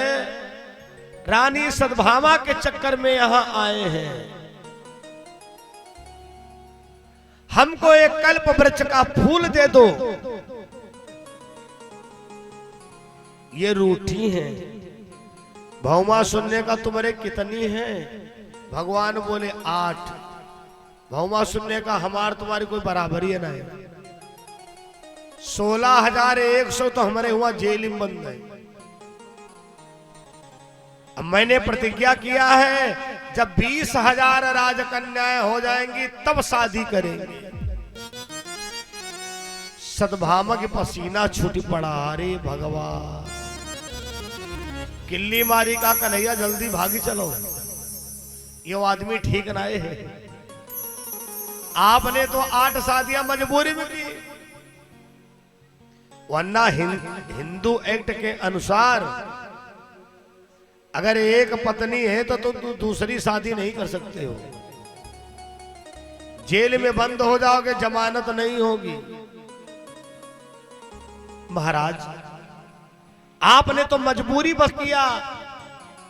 रानी सद्भामा के चक्कर में यहां आए हैं। हमको एक कल्प वृक्ष का फूल दे दो। ये रूठी है। भौमा सुनने का तुम्हारे कितनी है? भगवान बोले 8। भौमा सुनने का हमार तुम्हारी कोई बराबरी है नहीं। 16,100 तो हमारे हुआ जेल में बंद है। अब मैंने प्रतिज्ञा किया है जब 20,000 राजकन्याएं हो जाएंगी तब शादी करेंगे। सद्भामा की पसीना छूट पड़ा। अरे भगवान, किल्ली मारी का कन्हैया जल्दी भागी चलो, ये आदमी ठीक नहीं है। आपने तो 8 शादियां मजबूरी में की, वरना हिंदू एक्ट के अनुसार अगर एक पत्नी है तो तुम दूसरी शादी नहीं कर सकते हो। जेल में बंद हो जाओगे, जमानत नहीं होगी। महाराज, आपने तो मजबूरी बस किया,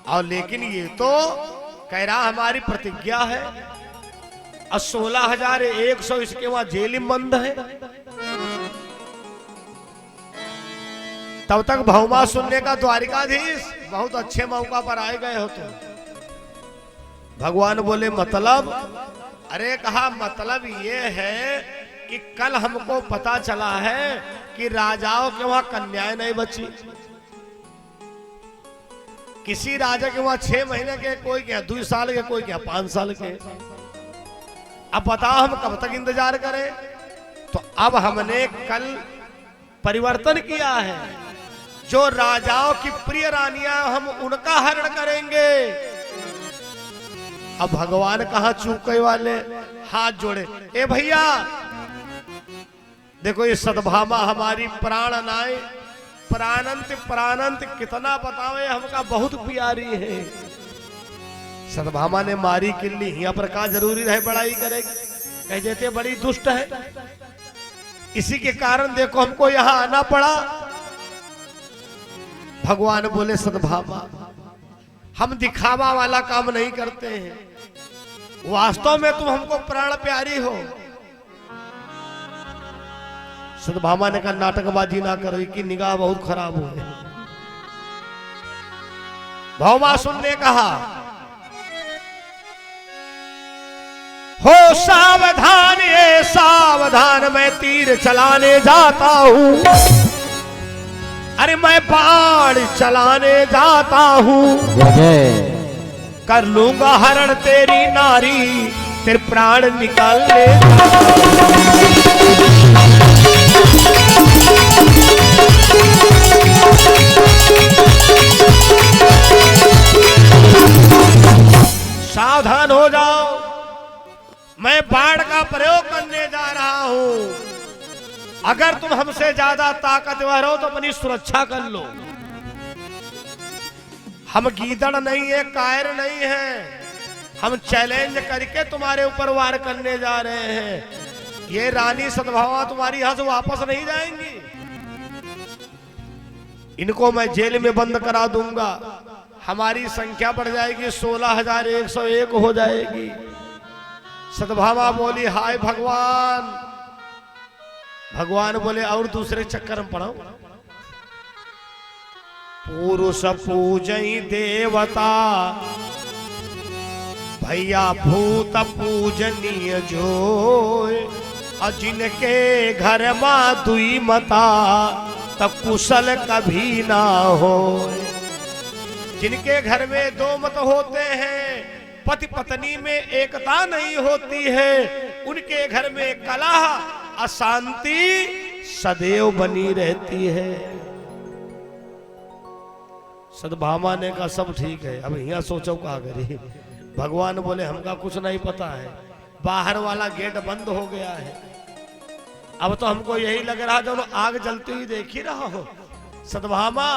और लेकिन ये तो कह रहा हमारी प्रतिज्ञा है। और 16,100 इसके वहां जेल में बंद है। तब तक भौमा सुनने का द्वारिकाधीश बहुत अच्छे मौका पर आए गए हो तुम। भगवान बोले मतलब? अरे कहा मतलब ये है कि कल हमको पता चला है कि राजाओं के वहां कन्याएं नहीं बची। किसी राजा के वहां 6 महीने के, कोई क्या 2 साल के, कोई क्या 5 साल के। अब बताओ हम कब तक इंतजार करें? तो अब हमने कल परिवर्तन किया है। जो राजाओं की प्रिय रानियां, हम उनका हरण करेंगे। अब भगवान कहां चूक गए वाले, हाथ जोड़े, ए भैया देखो ये सद्भामा हमारी प्राण नाय, प्राणंत कितना बतावे, हमका बहुत प्यारी है। सद्भामा ने मारी किल्ली, यहाँ पर का जरूरी रहे बड़ाई करेगी, कह देते बड़ी दुष्ट है। इसी के कारण देखो हमको यहाँ आना पड़ा। भगवान बोले सद्भामा, हम दिखावा वाला काम नहीं करते हैं, वास्तव में तुम हमको प्राण प्यारी हो। सद्भामा ने कहा नाटकबाजी ना करो, कि निगाह बहुत खराब हो गई। भौमासुर ने कहा हो सावधान, ये सावधान, मैं तीर चलाने जाता हूं। अरे मैं बाण चलाने जाता हूं, कर लूंगा हरण तेरी नारी, तेरे प्राण निकाल ले। सावधान हो जाओ, मैं बाण का प्रयोग करने जा रहा हूं। अगर तुम हमसे ज्यादा ताकतवर हो तो अपनी सुरक्षा कर लो। हम गीदड़ नहीं है, कायर नहीं है, हम चैलेंज करके तुम्हारे ऊपर वार करने जा रहे हैं। ये रानी सद्भामा तुम्हारी यहां से वापस नहीं जाएंगी। इनको मैं जेल में बंद करा दूंगा, हमारी संख्या बढ़ जाएगी, 16,101 हो जाएगी। सद्भामा बोली हाय भगवान। भगवान बोले और दूसरे चक्कर में पड़ो। पुरुष पूजई देवता, भैया भूत पूजनीय जोय। जिनके घर मां दुई मता, तब कुशल कभी ना हो। जिनके घर में 2 मत होते हैं, पति पत्नी में एकता नहीं होती है, उनके घर में कलह अशांति सदैव बनी रहती है। सद्भामा ने कहा सब ठीक है, अब यहाँ सोचो क्या करी। भगवान बोले हमका कुछ नहीं पता है, बाहर वाला गेट बंद हो गया है। अब तो हमको यही लग रहा जो आग जलती हुई देख ही रहा हो सतभामा,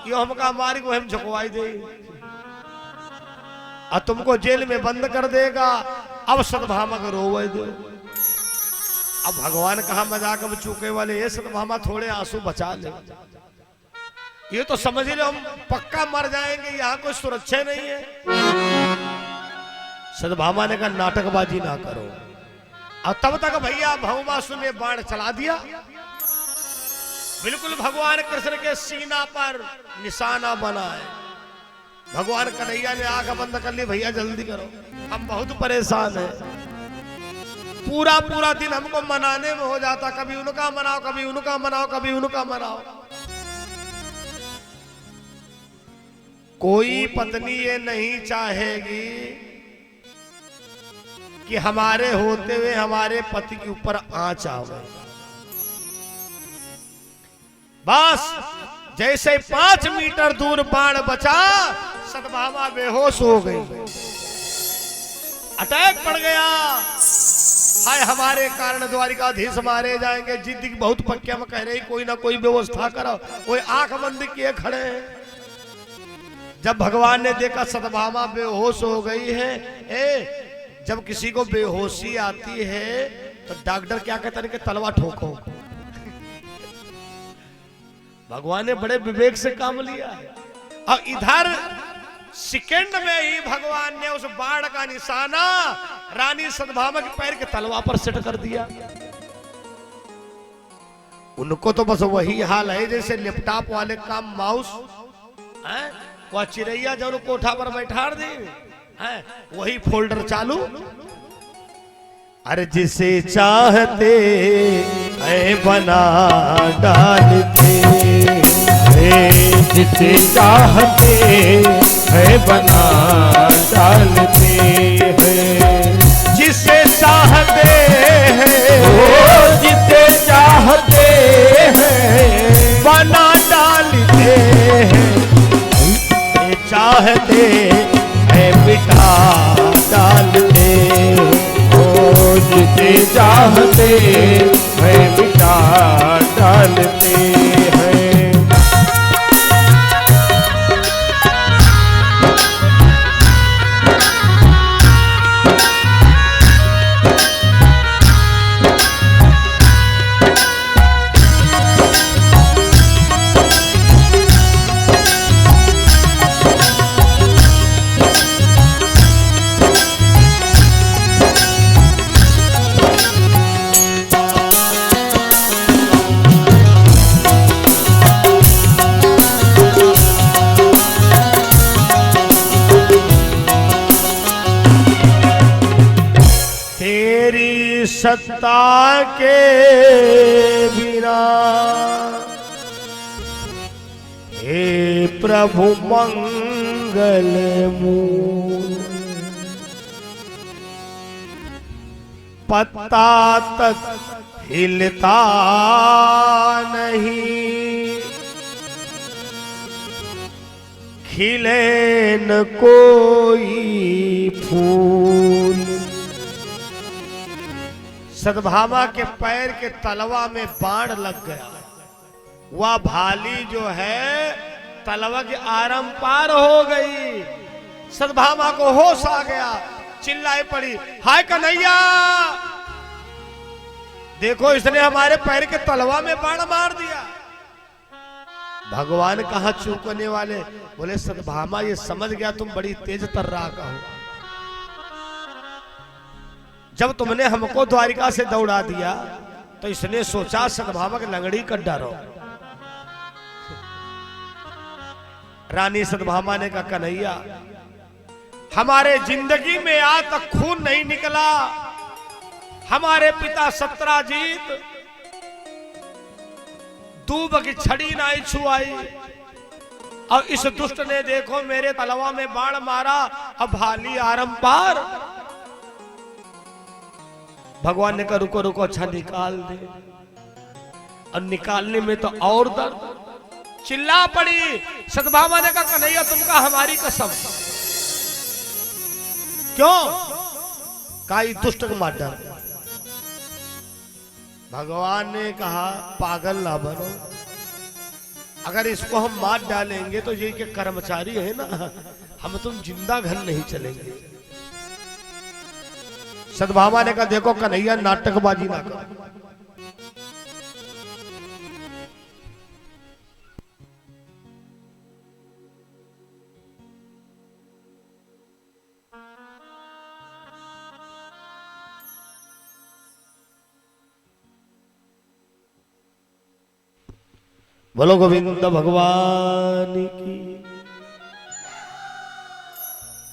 यो हमका मारी को हम झुकवाई दे और तुमको जेल में बंद कर देगा। अब सतभामा को रोवे दो। अब भगवान कहा मजाक में चूके वाले, ये सतभामा थोड़े आंसू बचा ले, ये तो समझ लो हम पक्का मर जाएंगे, यहाँ कोई सुरक्षा नहीं है। सतभामा ने कहा नाटकबाजी ना करो। और तब तक भैया भौमासुर ने बाण चला दिया, बिल्कुल भगवान कृष्ण के सीना पर निशाना बना है। भगवान कन्हैया ने आंख बंद कर ली, भैया जल्दी करो हम बहुत परेशान हैं। पूरा पूरा दिन हमको मनाने में हो जाता, कभी उनका मनाओ कभी उनका मनाओ कभी उनका मनाओ। कोई पत्नी ये नहीं चाहेगी कि हमारे होते हुए हमारे पति के ऊपर आंच आवे। बस जैसे 5 मीटर दूर बाण बचा, सतभामा बेहोश हो गई, अटैक पड़ गया। हाय हमारे कारण द्वारिकाधीश मारे जाएंगे, जिद्दी बहुत पक्के में कह रही कोई ना कोई व्यवस्था करो, कोई आंख बंद किए खड़े हैं। जब भगवान ने देखा सतभामा बेहोश हो गई है, जब किसी को बेहोशी आती है तो डॉक्टर क्या कहता है कि तलवा ठोको। भगवान ने बड़े विवेक से काम लिया है। और इधर सेकंड में ही भगवान ने उस बाण का निशाना रानी सतभामा के पैर के तलवा पर सेट कर दिया। उनको तो बस वही हाल है जैसे लैपटॉप वाले का माउस है, वह चिड़ैया जो कोठा पर बैठा दी है, वही फोल्डर चालू। अरे जिसे चाहते है बना डालते, जिसे चाहते है बना डालते हैं, जिसे चाहते हैं जिसे चाहते हैं बना डालते हैं, चाहते है मिटा डालते, जिसे चाहते हैं मिटा डालते हैं। सत्ता के बिना हे प्रभु मंगल मूल, पत्ता तक हिलता नहीं, खिले न कोई फूल। सतभामा के पैर के तलवा में बाण लग गया, वह भाली जो है तलवा के आरम पार हो गई। सतभामा को होश आ गया, चिल्लाई पड़ी हाय कन्हैया, देखो इसने हमारे पैर के तलवा में बाण मार दिया। भगवान कहा चूकने वाले, बोले सतभामा ये समझ गया तुम बड़ी तेज तर्राका हो। जब तुमने हमको द्वारिका से दौड़ा दिया तो इसने सोचा सतभामा के लंगड़ी कर डालो। रानी सतभामा ने कहा कन्हैया हमारे जिंदगी में आज तक खून नहीं निकला, हमारे पिता सत्राजीत दूब की छड़ी नहीं छुआई, और इस दुष्ट ने देखो मेरे तलवा में बाण मारा, अब भाली आरम पार। भगवान ने कहा रुको रुको, अच्छा निकाल दे। और निकालने में तो और दर्द, चिल्ला पड़ी। सतभामा ने कहा कन्हैया तुमका हमारी कसम। क्यों? काई दुष्ट को मार डाल। भगवान ने कहा पागल ना बनो, अगर इसको हम मार डालेंगे तो ये के कर्मचारी है ना, हम तुम जिंदा घर नहीं चलेंगे। सदभामा ने कहा देखो कन्हैया नाटकबाजी ना करो, बोलो गोविंद भगवान की।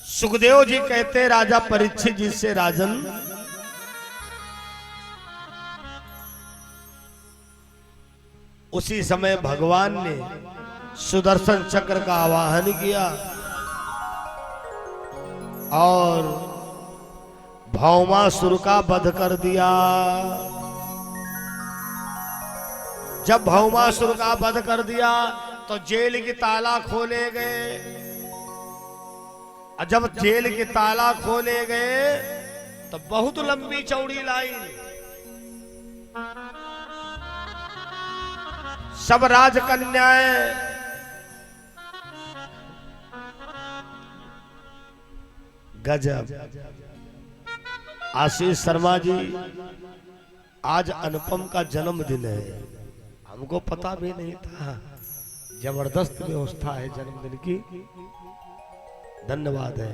सुखदेव जी कहते राजा परीक्षित जी से, राजन उसी समय भगवान ने सुदर्शन चक्र का आवाहन किया और भौमासुर का वध कर दिया। जब भौमासुर का वध कर दिया तो जेल के ताला खोले गए, और जब जेल के ताला खोले गए तो बहुत लंबी चौड़ी लाइन, सब राजकन्याएं गजब। आशीष शर्मा जी, आज अनुपम का जन्मदिन है, हमको पता भी नहीं था, जबरदस्त व्यवस्था है जन्मदिन की, धन्यवाद है।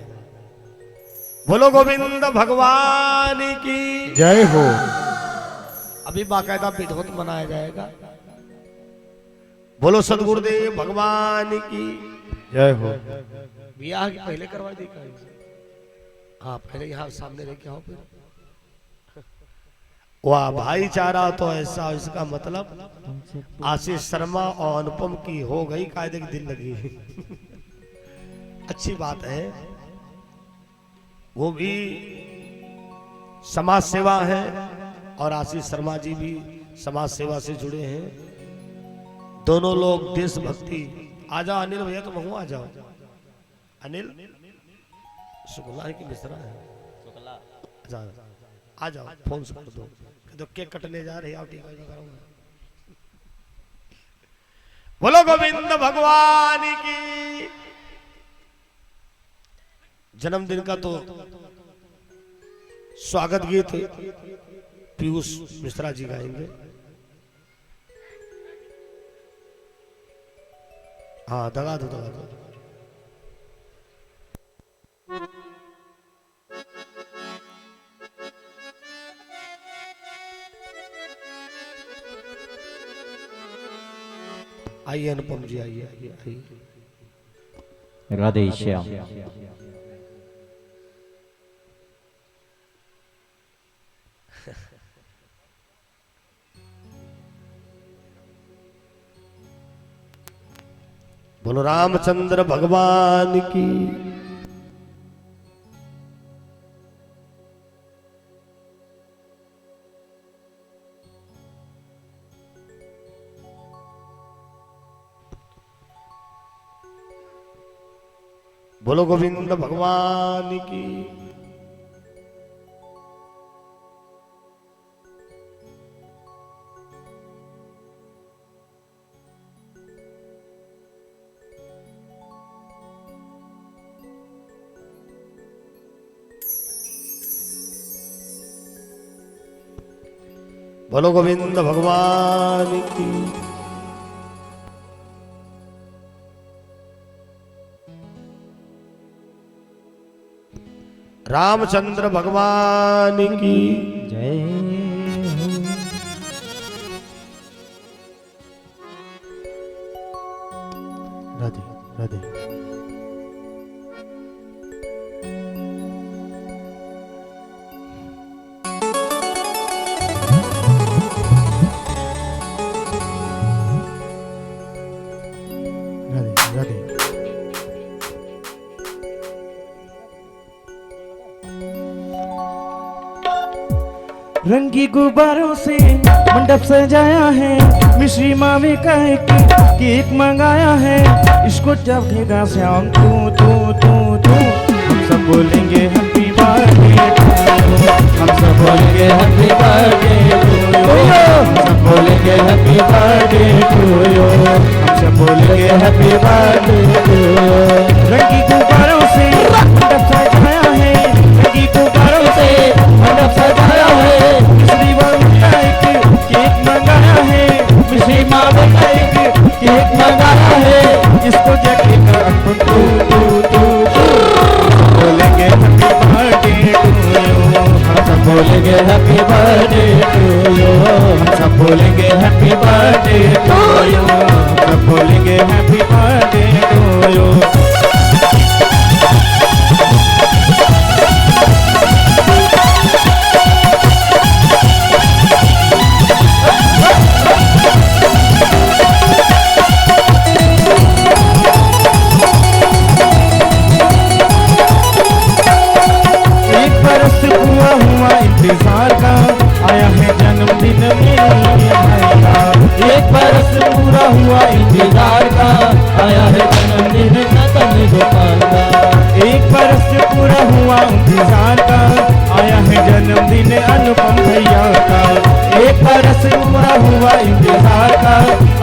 बोलो गोविंद भगवान की जय हो। अभी बाकायदा विधवत मनाया जाएगा। बोलो सदगुरुदेव भगवान की जय हो। ब्याह की पहले करवा दी का, हाँ पहले यहाँ सामने रह के आओ फिर। वाह भाईचारा तो ऐसा, इसका मतलब आशीष शर्मा और अनुपम की हो गई कायदे की दिल लगी। अच्छी बात है, वो भी समाज सेवा है और आशीष शर्मा जी भी समाज सेवा से जुड़े हैं। दोनों लोग देशभक्ति। आ जाओ अनिल भैया, तुम वहां आ जाओ। अनिल शुक्ला की मिश्रा है, आ जाओ फोन से कर दो, तो केक कटने जा रहे, आओ टीका करूंगा। बोलो गोविंद भगवान की। जन्मदिन का तो स्वागत गीत पीयूष मिश्रा जी गाएंगे। हाँ दगा दो, दगा दो। आइए अनुपम जी, आइए आइए आइए। राधे श्याम। बोलो रामचंद्र भगवान की। बोलो गोविंद भगवान की। बोलो गोविंद भगवान की। रामचंद्र भगवान की जय हो। राधे राधे। राधे राधे। रंगी गुब्बारों से मंडप सजाया है, मिश्री मावे का केक मंगाया है। इसको जब देगा श्याम तू तू तू तू, हम सब बोलेंगे हैप्पी बर्थडे टू, हम सब बोलेंगे हैप्पी बर्थडे टू। बोलेंगे हैप्पी बर्थडे टू यू, हम सब बोलेंगे हैप्पी बर्थडे टू यू, सब बोलेंगे हैप्पी बर्थडे टू यू। इंतजार का आया है जन्मदिन मेरी भाई का, एक बरस पूरा हुआ इंतजार का आया है जन्मदिन रतन गोपाल का, एक बरस पूरा हुआ इंतजार का आया है जन्मदिन अनुपम भैया का, एक बरस पूरा हुआ इंतजार का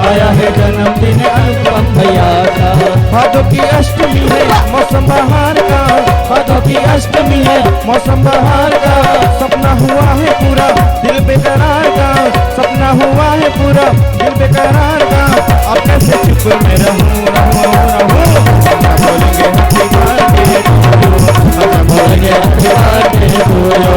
आया है जन्मदिन अनुपम भैया का। भादों की अष्टमी है मौसम बहार का, भादों की अष्टमी है मौसम बहार का, सपना हुआ है पूरा दिल बेकरार का, सपना हुआ है पूरा दिल बेकरार का, अब कैसे चुप में रहूं रहूं रहूं। बोलेंगे हैप्पी बर्थडे टू यू, बोलेंगे हैप्पी बर्थडे टू यू,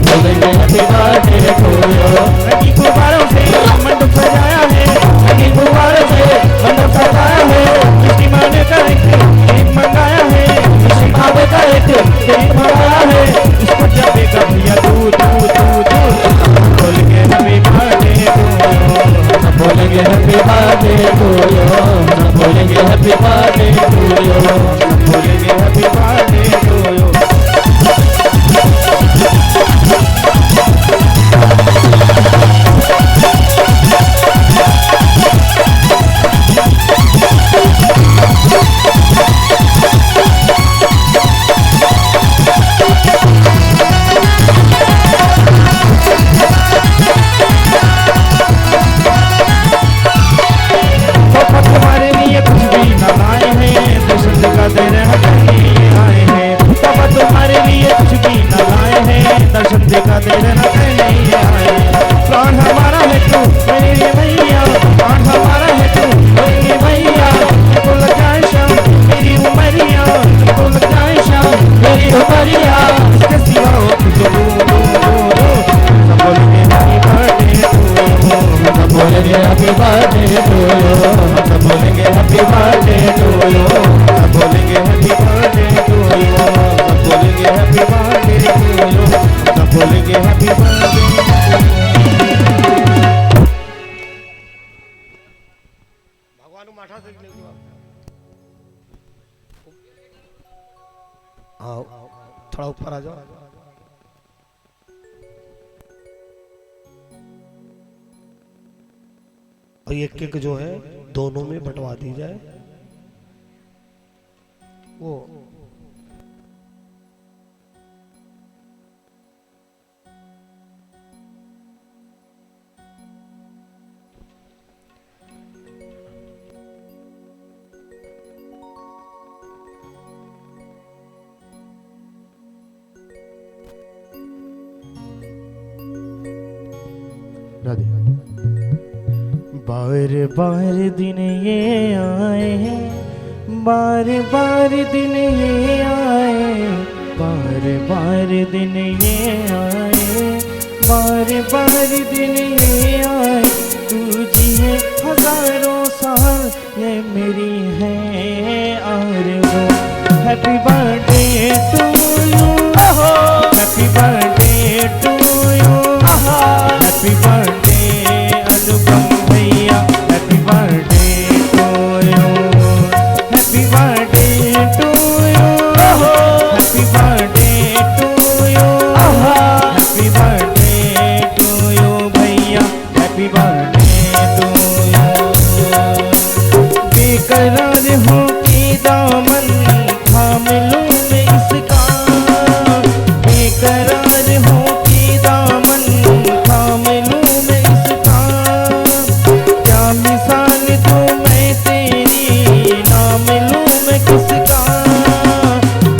बोलेंगे हैप्पी बर्थडे टू यू। रंगी गुब्बारों से मंडप सजाया है, रंगी गुब्बारों से मंडप सजाया है, किसी माने का एक केक मंगाया है, किसी भावे का एक केक मंगाया है, इसको जपेगा भैया तू तू तू तू। बोलेंगे हैप्पी बर्थडे टू यू, बोलेंगे हैप्पी बर्थडे टू यू, बोलेंगे हैप्पी बर्थडे टू यू, बोलेंगे हैप्पी बर्थडे टू यू। हाँ थोड़ा ऊपर आ जाओ। और ये केक जो है दोनों में बंटवा दी जाए। वो बार बार दिन ये आए हैं, बार बार दिन ये आए, बार बार दिन ये आए, बार बार दिन ये आए, तू जिए हजारों साल ये मेरी है आरज़ू। Happy birthday to you, happy birthday to you, happy birthday Anupam भैया, happy birthday to you, happy birthday to you, happy birthday to you, happy birthday to you भैया, हैप्पी बर्थडे टू यू। बेकरार हो के दामन थाम लूं मैं इसका, बेकरार हो के दामन थाम लूं मैं इसका, क्या मिसाल दूं मैं तेरी नाम लूं मैं किसका,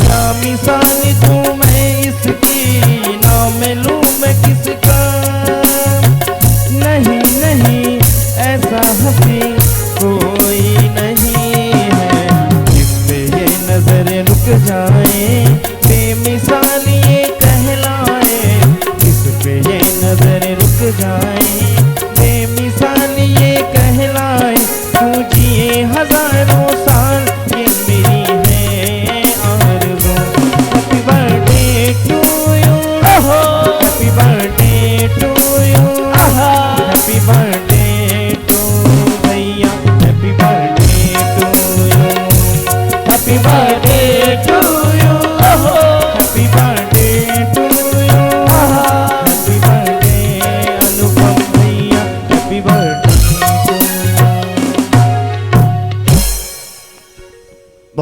क्या मिसाल दूं मैं इसकी नाम लूं मैं किसका। नहीं नहीं ऐसा हंसी कोई नहीं है जिस पे ये नजर रुक जाए, बेमिसाल ये कहलाए, जिस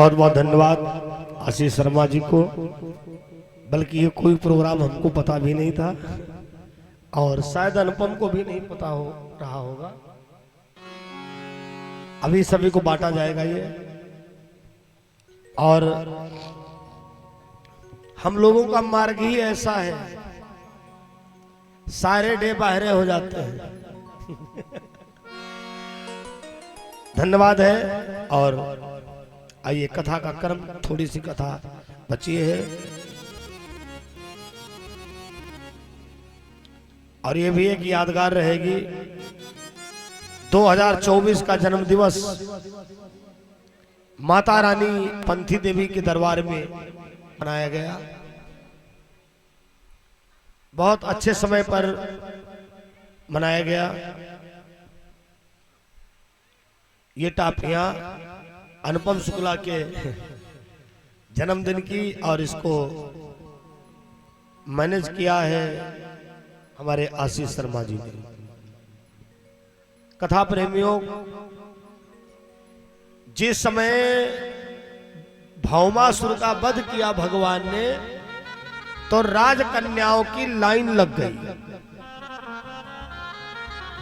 बहुत बहुत धन्यवाद आशीष शर्मा जी को। बल्कि ये कोई प्रोग्राम हमको पता भी नहीं था और शायद अनुपम को भी नहीं पता हो रहा होगा। अभी सभी को बांटा जाएगा ये। और हम लोगों का मार्ग ही ऐसा है, सारे डे बाहरे हो जाते हैं। धन्यवाद है। और आइए कथा का क्रम, थोड़ी सी कथा बची है और ये भी एक यादगार रहेगी। 2024 का जन्म दिवस माता रानी पंथी देवी के दरबार में मनाया गया। बहुत अच्छे समय पर मनाया गया। ये टाफियां अनुपम शुक्ला के जन्मदिन की और इसको मैनेज किया है हमारे आशीष शर्मा जी ने। कथा प्रेमियों, जिस समय भौमासुर का वध किया भगवान ने तो राजकन्याओं की लाइन लग गई।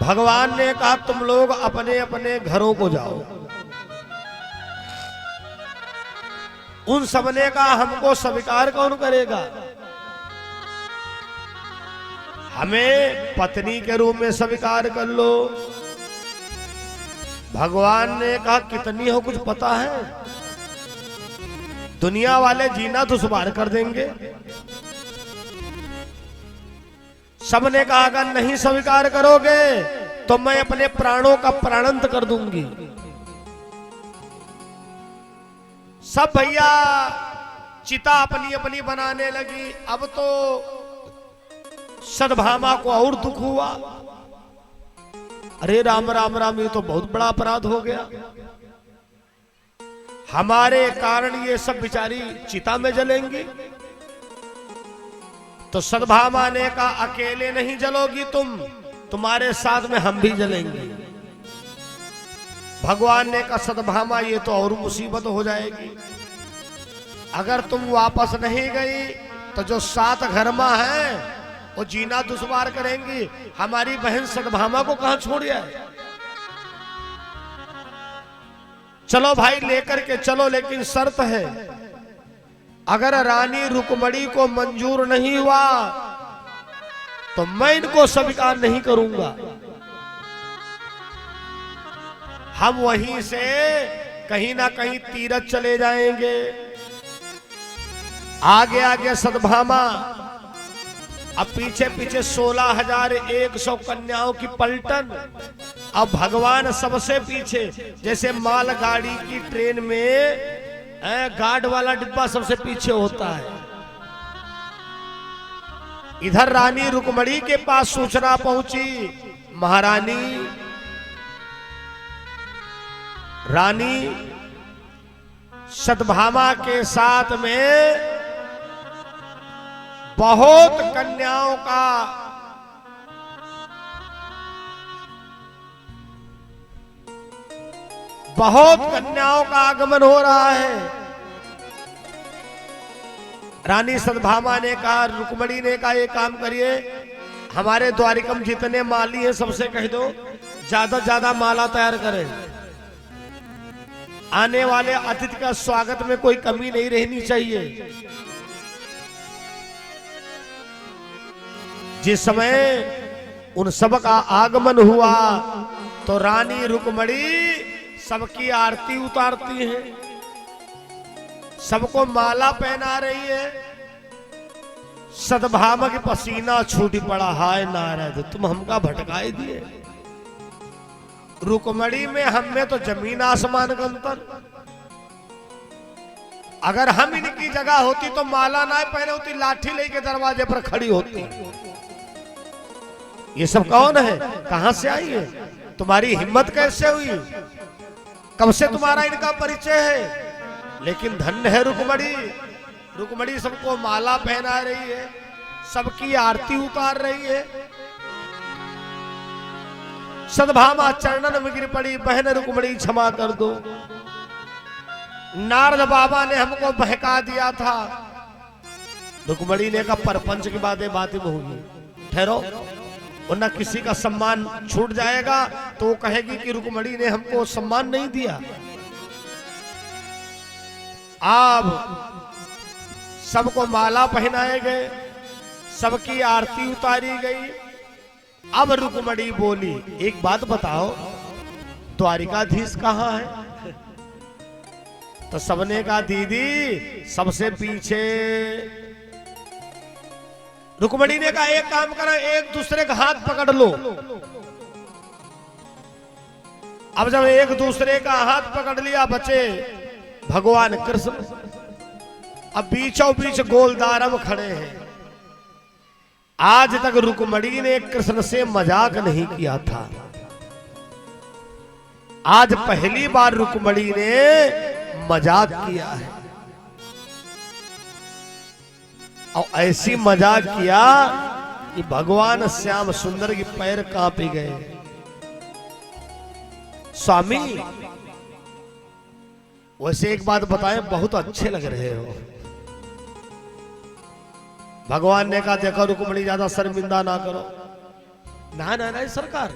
भगवान ने कहा तुम लोग अपने अपने घरों को जाओ। उन सबने कहा हमको स्वीकार कौन करेगा, हमें पत्नी के रूप में स्वीकार कर लो। भगवान ने कहा कितनी हो कुछ पता है, दुनिया वाले जीना दुश्वार कर देंगे। सबने कहा अगर नहीं स्वीकार करोगे तो मैं अपने प्राणों का प्राणांत कर दूंगी। सब भैया चिता अपनी अपनी बनाने लगी। अब तो सद्भामा को और दुख हुआ, अरे राम राम राम, ये तो बहुत बड़ा अपराध हो गया। हमारे कारण ये सब बिचारी चिता में जलेंगी। तो सद्भामा ने कहा अकेले नहीं जलोगी तुम, तुम्हारे साथ में हम भी जलेंगे। भगवान ने कहा सद्भामा ये तो और मुसीबत हो जाएगी। अगर तुम वापस नहीं गई तो जो 7 घरमा है वो जीना दुश्वार करेंगी। हमारी बहन सद्भामा को कहां छोड़ आए। चलो भाई लेकर के चलो, लेकिन शर्त है अगर रानी रुक्मणी को मंजूर नहीं हुआ तो मैं इनको स्वीकार नहीं करूंगा। हम वहीं से कहीं ना कहीं तीरथ चले जाएंगे। आगे आगे सद्भामा, अब पीछे पीछे 16,100 कन्याओं की पलटन। अब भगवान सबसे पीछे, जैसे मालगाड़ी की ट्रेन में गार्ड वाला डिब्बा सबसे पीछे होता है। इधर रानी रुक्मणी के पास सूचना पहुंची, महारानी रानी सद्भामा के साथ में बहुत कन्याओं का आगमन हो रहा है। रानी सद्भामा ने कहा, रुक्मणी ने कहा ये काम करिए, हमारे द्वारिकम जितने माली हैं सबसे कह दो ज्यादा ज्यादा माला तैयार करें। आने वाले अतिथि का स्वागत में कोई कमी नहीं रहनी चाहिए। जिस समय उन सब का आगमन हुआ तो रानी रुक्मणी सबकी आरती उतारती है, सबको माला पहना रही है। सद्भामा की पसीना छूटी पड़ा, हाय नारद तुम हमका भटकाए दिए। रुक्मणी में हम में तो जमीन आसमान का अंतर। अगर हम इनकी जगह होती तो माला ना पहने होती, लाठी लेके दरवाजे पर खड़ी होती। ये सब कौन है, कहां से आई है, तुम्हारी हिम्मत कैसे हुई, कब से तुम्हारा इनका परिचय है। लेकिन धन्य है रुक्मणी, रुक्मणी सबको माला पहना रही है, सबकी आरती उतार रही है। सद्भामा चरणन में गिर पड़ी, बहन रुक्मणी क्षमा कर दो। नारद बाबा ने हमको बहका दिया था। रुक्मणी ने कहा परपंच की बातें में होगी, ठहरो, वरना किसी का सम्मान छूट जाएगा तो वो कहेगी कि रुक्मणी ने हमको सम्मान नहीं दिया। अब सबको माला पहनाए गए, सबकी आरती उतारी गई। अब रुक्मणी बोली, एक बात बताओ, द्वारिकाधीश कहाँ है? तो सबने कहा दीदी सबसे पीछे। रुक्मणी ने कहा एक काम करो, एक दूसरे का हाथ पकड़ लो। अब जब एक दूसरे का हाथ पकड़ लिया, बचे भगवान कृष्ण। अब बीचों बीच गोलदारम खड़े हैं। आज तक रुक्मणी ने कृष्ण से मजाक नहीं किया था, आज पहली बार रुक्मणी ने मजाक किया है। और ऐसी मजाक किया कि भगवान श्याम सुंदर के पैर कांप गए। स्वामी वैसे एक बात बताएं, बहुत अच्छे लग रहे हो। भगवान ने कहा देखो रुक्मणी ज्यादा शर्मिंदा ना करो। ना ना ना सरकार,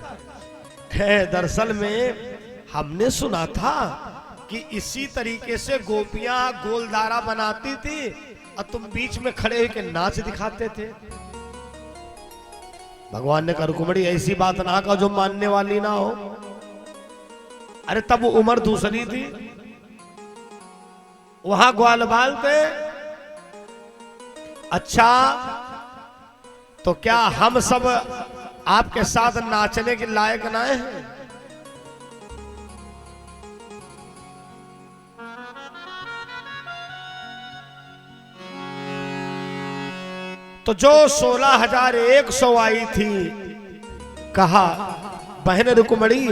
दरअसल में हमने सुना था कि इसी तरीके से गोपियां गोलदारा बनाती थी और तुम बीच में खड़े होकर नाच दिखाते थे। भगवान ने कहा रुक्मणी ऐसी बात ना कहो जो मानने वाली ना हो। अरे तब उम्र दूसरी थी, वहां ग्वाल बाल थे। अच्छा तो क्या हम सब आपके साथ नाचने के लायक ना हैं? तो जो 16,100 आई थी, कहा बहन रुक्मणी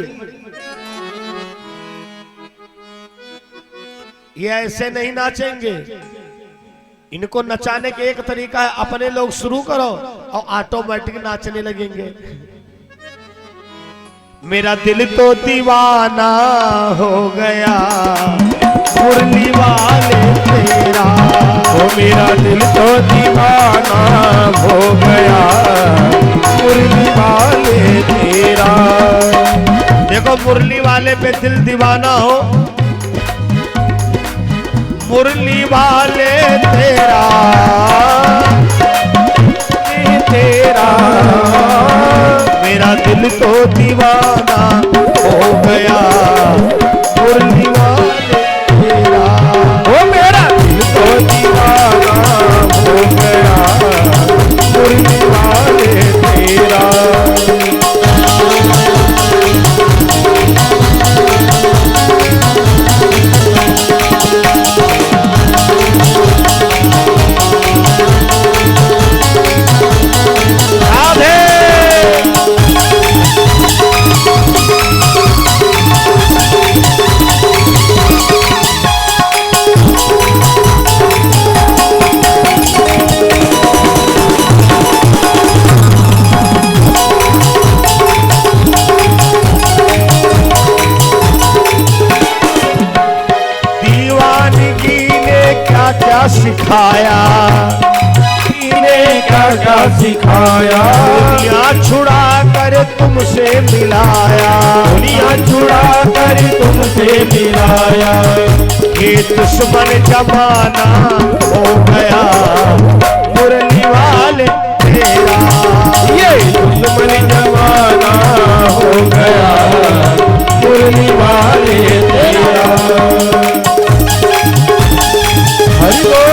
ये ऐसे नहीं नाचेंगे, इनको नचाने के एक तरीका है, अपने लोग शुरू करो और ऑटोमेटिक नाचने लगेंगे। मेरा दिल तो दीवाना हो गया मुरली वाले तेरा, ओ मेरा दिल तो दीवाना हो गया मुरली वाले तेरा। देखो मुरली वाले पे दिल दीवाना हो, मुरली वाले तेरा तेरा। मेरा दिल तो दीवाना हो गया मुरली वाले तेरा। ओ मेरा दिल तो दीवाना हो गया मुरली वाले तेरा। क्या सिखाया, क्या सिखाया, दुनिया छुड़ा कर तुमसे मिलाया, दुनिया छुड़ा कर तुमसे मिलाया। ये दुश्मन जमाना हो गया मुरली वाले तेरा। ये दुश्मन जमाना हो गया मुरली वाले तेरा। हरि बोल।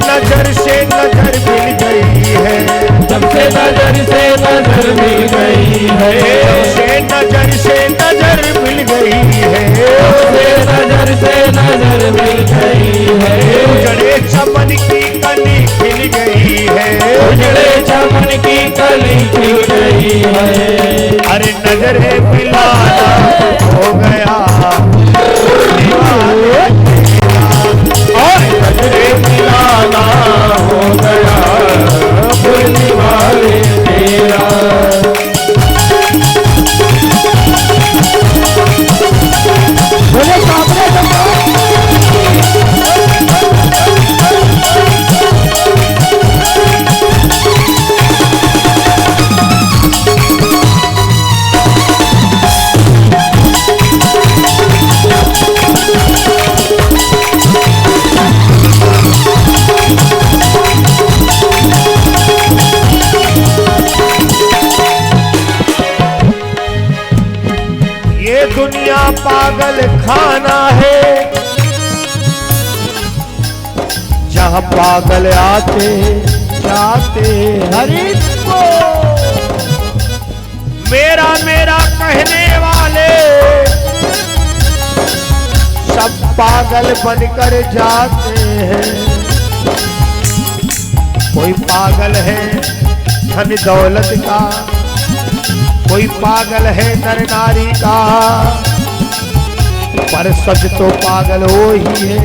नजर से नजर मिल गई है, जब से नजर मिल गई है, जब से नजर मिल गई गई है, नजर से नजर मिल गई है, उजड़े चमन की कली खिल गई है, उजड़े चमन की कली खिल गई है। अरे नजरे मिलाना हो गया दीवाने तेरा, और नजरे मिलाना हो गया दीवाने तेरा। बोले सामने ये दुनिया पागल खाना है, जहाँ पागल आते जाते हरि को। मेरा मेरा कहने वाले सब पागल बनकर जाते हैं। कोई पागल है धन दौलत का, कोई पागल है नर नारी का, पर सच तो पागल वो ही है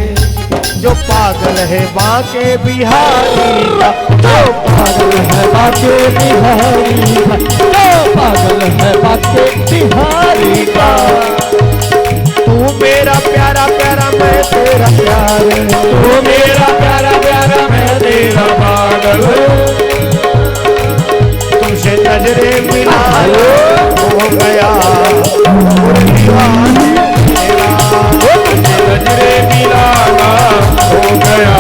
जो पागल है बांके बिहारी का, जो पागल है बाके बिहारी का, जो पागल है बाके बिहारी का। तू मेरा प्यारा प्यारा मैं तेरा प्यार, तू मेरा प्यारा प्यारा मैं तेरा पागल, तुमसे नजरे मिला हो गया दीवाने तेरा, नजरे मिलाना हो गया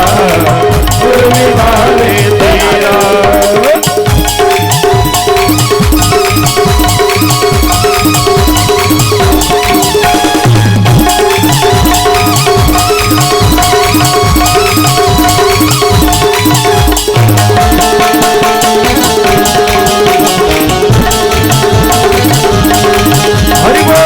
दीवाने तेरा। हरि बोल।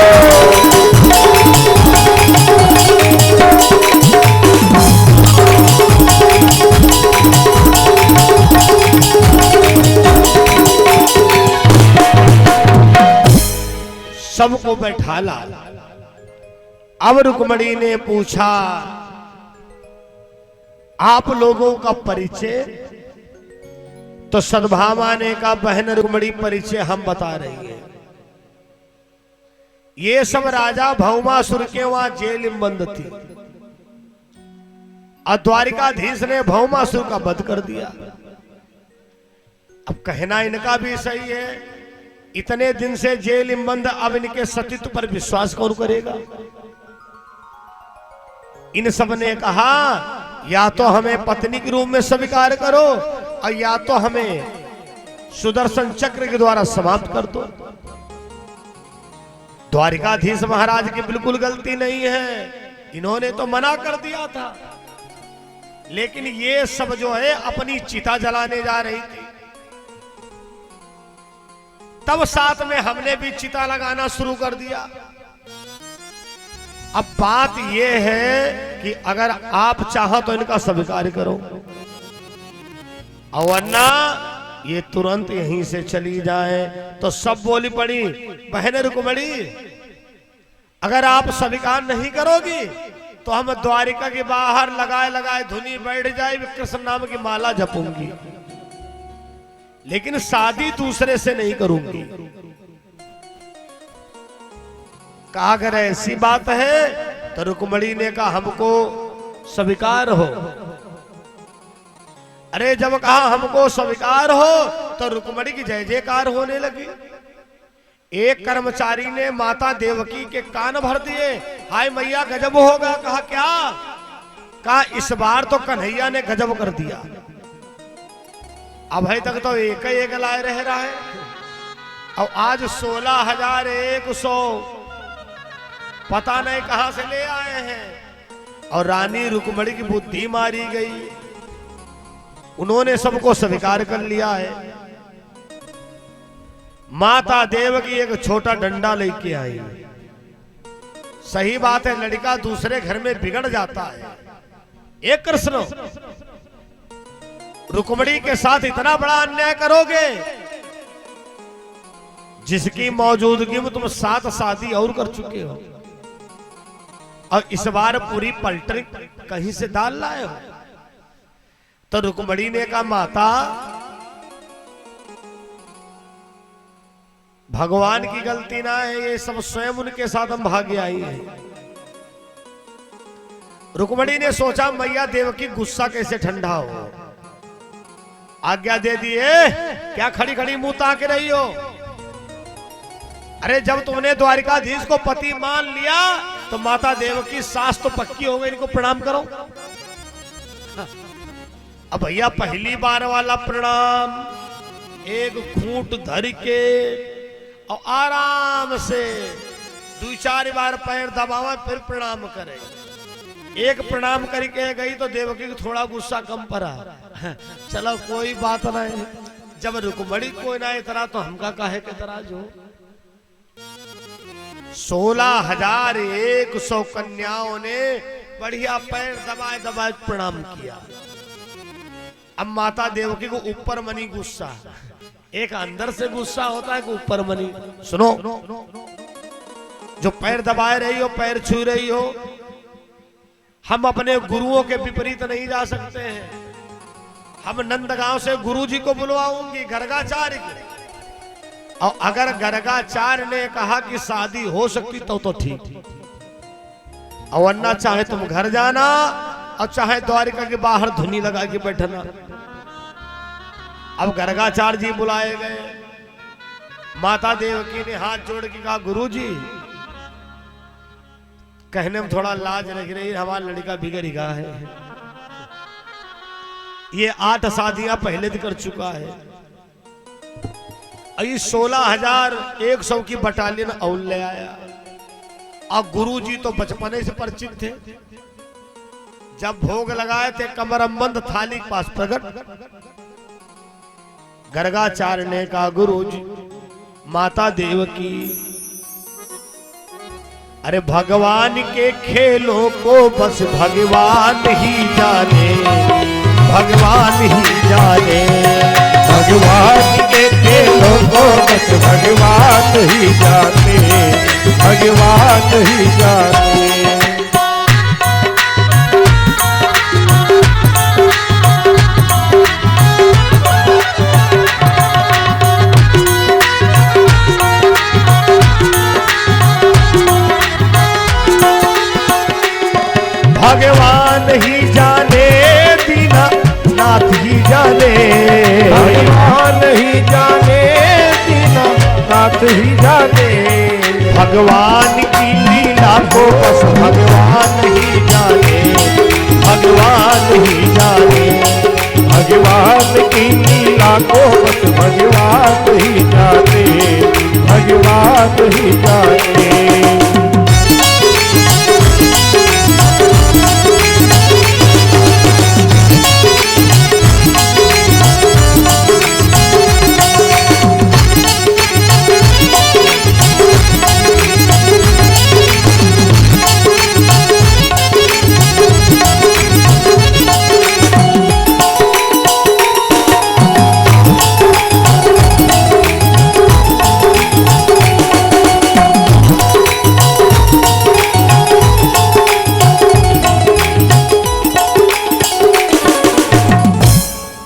सबको बैठाला। अब रुक्मणी ने पूछा आप लोगों का परिचय, तो सद्भामा ने कहा बहन रुक्मणी परिचय हम बता रही हैं। ये सब राजा भौमासुर के वहां जेल में बंद थी और द्वारिकाधीश ने भौमासुर का वध कर दिया। अब कहना इनका भी सही है, इतने दिन से जेल में बंद, अब इनके सतीत्व पर विश्वास कौन करेगा। इन सब ने कहा या तो हमें पत्नी के रूप में स्वीकार करो और या तो हमें सुदर्शन चक्र के द्वारा समाप्त कर दो। द्वारिकाधीश महाराज की बिल्कुल गलती नहीं है, इन्होंने तो मना कर दिया था, लेकिन ये सब जो है अपनी चिता जलाने जा रही थी। तब साथ में हमने भी चिता लगाना शुरू कर दिया। अब बात यह है कि अगर आप चाहो तो इनका स्वीकार करो, और वरना ये तुरंत यहीं से चली जाए। तो सब बोली पड़ी बहन रुक्मणी, अगर आप स्वीकार नहीं करोगी तो हम द्वारिका के बाहर लगाए लगाए धुनी बैठ जाए, कृष्ण नाम की माला जपूंगी, लेकिन शादी दूसरे से नहीं करूंगी। कहा अगर ऐसी बात है तो रुक्मणी ने कहा हमको स्वीकार हो। अरे जब कहा हमको स्वीकार हो तो रुक्मणी की जय जयकार होने लगी। एक कर्मचारी ने माता देवकी के कान भर दिए, हाय मैया गजब होगा। कहा क्या? कहा इस बार तो कन्हैया ने गजब कर दिया। अभी तक तो एक ही एक लाए रह रहा है, और आज 16,100 पता नहीं कहां से ले आए हैं। और रानी रुक्मणी की बुद्धि मारी गई, उन्होंने सबको स्वीकार कर लिया है। माता देवकी एक छोटा डंडा लेके आई, सही बात है, लड़का दूसरे घर में बिगड़ जाता है। एक कृष्ण, रुक्मिणी के साथ इतना बड़ा अन्याय करोगे जिसकी मौजूदगी में तुम 7 शादी और कर चुके हो, और इस बार पूरी पलटन कहीं से डाल लाए हो। तो रुक्मिणी ने कहा, माता भगवान की गलती ना है, ये सब स्वयं उनके साथ हम भागे आई हैं। रुक्मिणी ने सोचा मैया देवकी गुस्सा कैसे ठंडा हो, आज्ञा दे दिए। क्या खड़ी खड़ी मुंह ताक रही हो? अरे जब तुमने द्वारिकाधीश को पति मान लिया तो माता देवकी सास तो पक्की हो गई, इनको प्रणाम करो। अब भैया पहली बार वाला प्रणाम, एक घूंट धर के और आराम से 2-4 बार पैर दबावा, फिर प्रणाम करे। एक प्रणाम करके गई तो देवकी को थोड़ा गुस्सा कम पड़ा। चलो कोई बात नहीं, जब रुक्मिणी कोई ना इतरा तो हमका काहे के तराज हो। 16,100 कन्याओं ने बढ़िया पैर दबाए दबाए प्रणाम किया। अब माता देवकी को ऊपर मनी गुस्सा, एक अंदर से गुस्सा होता है कि ऊपर मनी। सुनो, जो पैर दबाए रही हो, पैर छू रही हो, हम अपने गुरुओं के विपरीत नहीं जा सकते हैं। हम नंदगांव से गुरुजी को बुलवाऊंगी, गर्गाचार्य को, और अगर गर्गाचार्य ने कहा कि शादी हो सकती तो ठीक, और वरना चाहे तुम घर जाना और चाहे द्वारिका के बाहर धुनी लगा के बैठना। अब गर्गाचार्य जी बुलाए गए। माता देवकी ने हाथ जोड़ के कहा, गुरुजी, कहने में थोड़ा लाज लग रही है, हमारा लड़का बिगड़ गया है। ये 8 शादियां पहले कर चुका है, ये 16,100 की बटालियन और ले आया। और गुरुजी तो बचपने से परिचित थे, जब भोग लगाए थे कमरबंद थाली के पास प्रकट। गर्गाचार्य ने कहा, गुरुजी, माता देवकी, अरे भगवान के खेलों को बस भगवान ही जाने, भगवान ही जाने। भगवान के खेलों को बस भगवान ही जाने, भगवान ही जाने। भगवान ही जाने, दीना नाथ ही जाने। भगवान ही जाने, दीना नाथ ही जाने। भगवान की लीला को बस भगवान ही जाने, भगवान ही जाने। भगवान की लीला को बस भगवान ही जाने, भगवान ही जाने।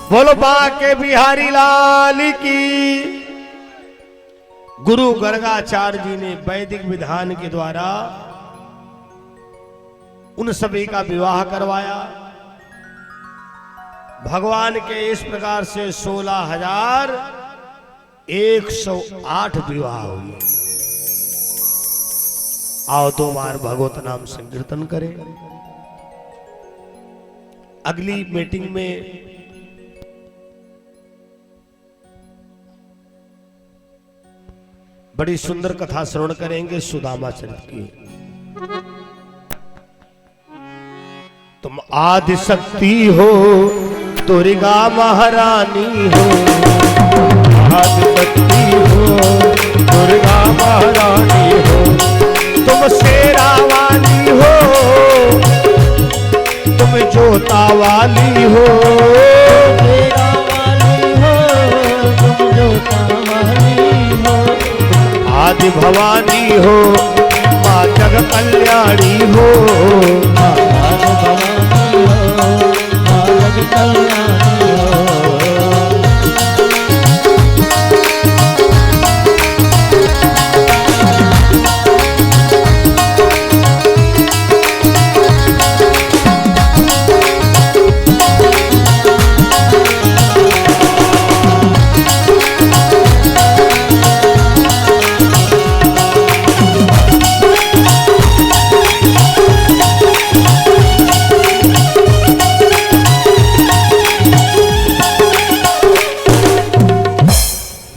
बोलो बाके बिहारी लाल की। गुरु गर्गाचार्य जी ने वैदिक विधान के द्वारा उन सभी का विवाह करवाया। भगवान के इस प्रकार से 16,108 विवाह हुए। आओ 2 बार भगवत नाम संकीर्तन करें। अगली मीटिंग में बड़ी सुंदर कथा श्रवण करेंगे सुदामा चरित्र की। तुम आदि शक्ति हो, दुर्गा महारानी हो। आदि शक्ति हो, दुर्गा महारानी हो। तुम शेरा वाली हो, तुम जोता वाली हो, शेरा वाली हो, तुम जोता वाली हो, आदि भवानी हो, माँ जग कल्याणी हो, माँ भवानी हो, माँ जग कल्याणी हो।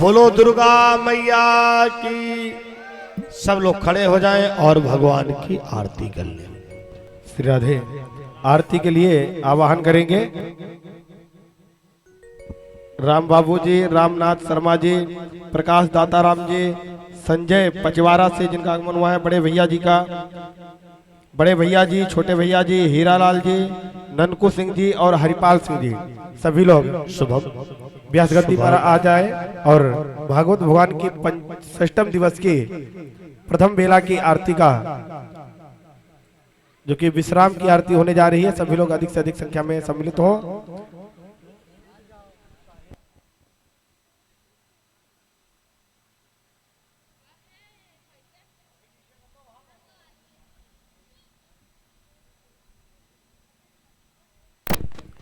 बोलो दुर्गा मैया की। सब लोग खड़े हो जाएं और भगवान की आरती कर लें। श्री राधे। आरती के लिए आवाहन करेंगे राम बाबू जी, रामनाथ शर्मा जी, प्रकाश दाताराम जी, संजय पचवारा से जिनका आगमन हुआ है, बड़े भैया जी का, बड़े भैया जी, छोटे भैया जी, हीरालाल जी, ननकू सिंह जी और हरिपाल सिंह जी, सभी लोग शुभम व्यास गद्दी पर आ जाए और भागवत भगवान की 65वें दिवस की प्रथम बेला की आरती का, जो कि विश्राम की आरती होने जा रही है, सभी लोग अधिक से अधिक संख्या में सम्मिलित हो।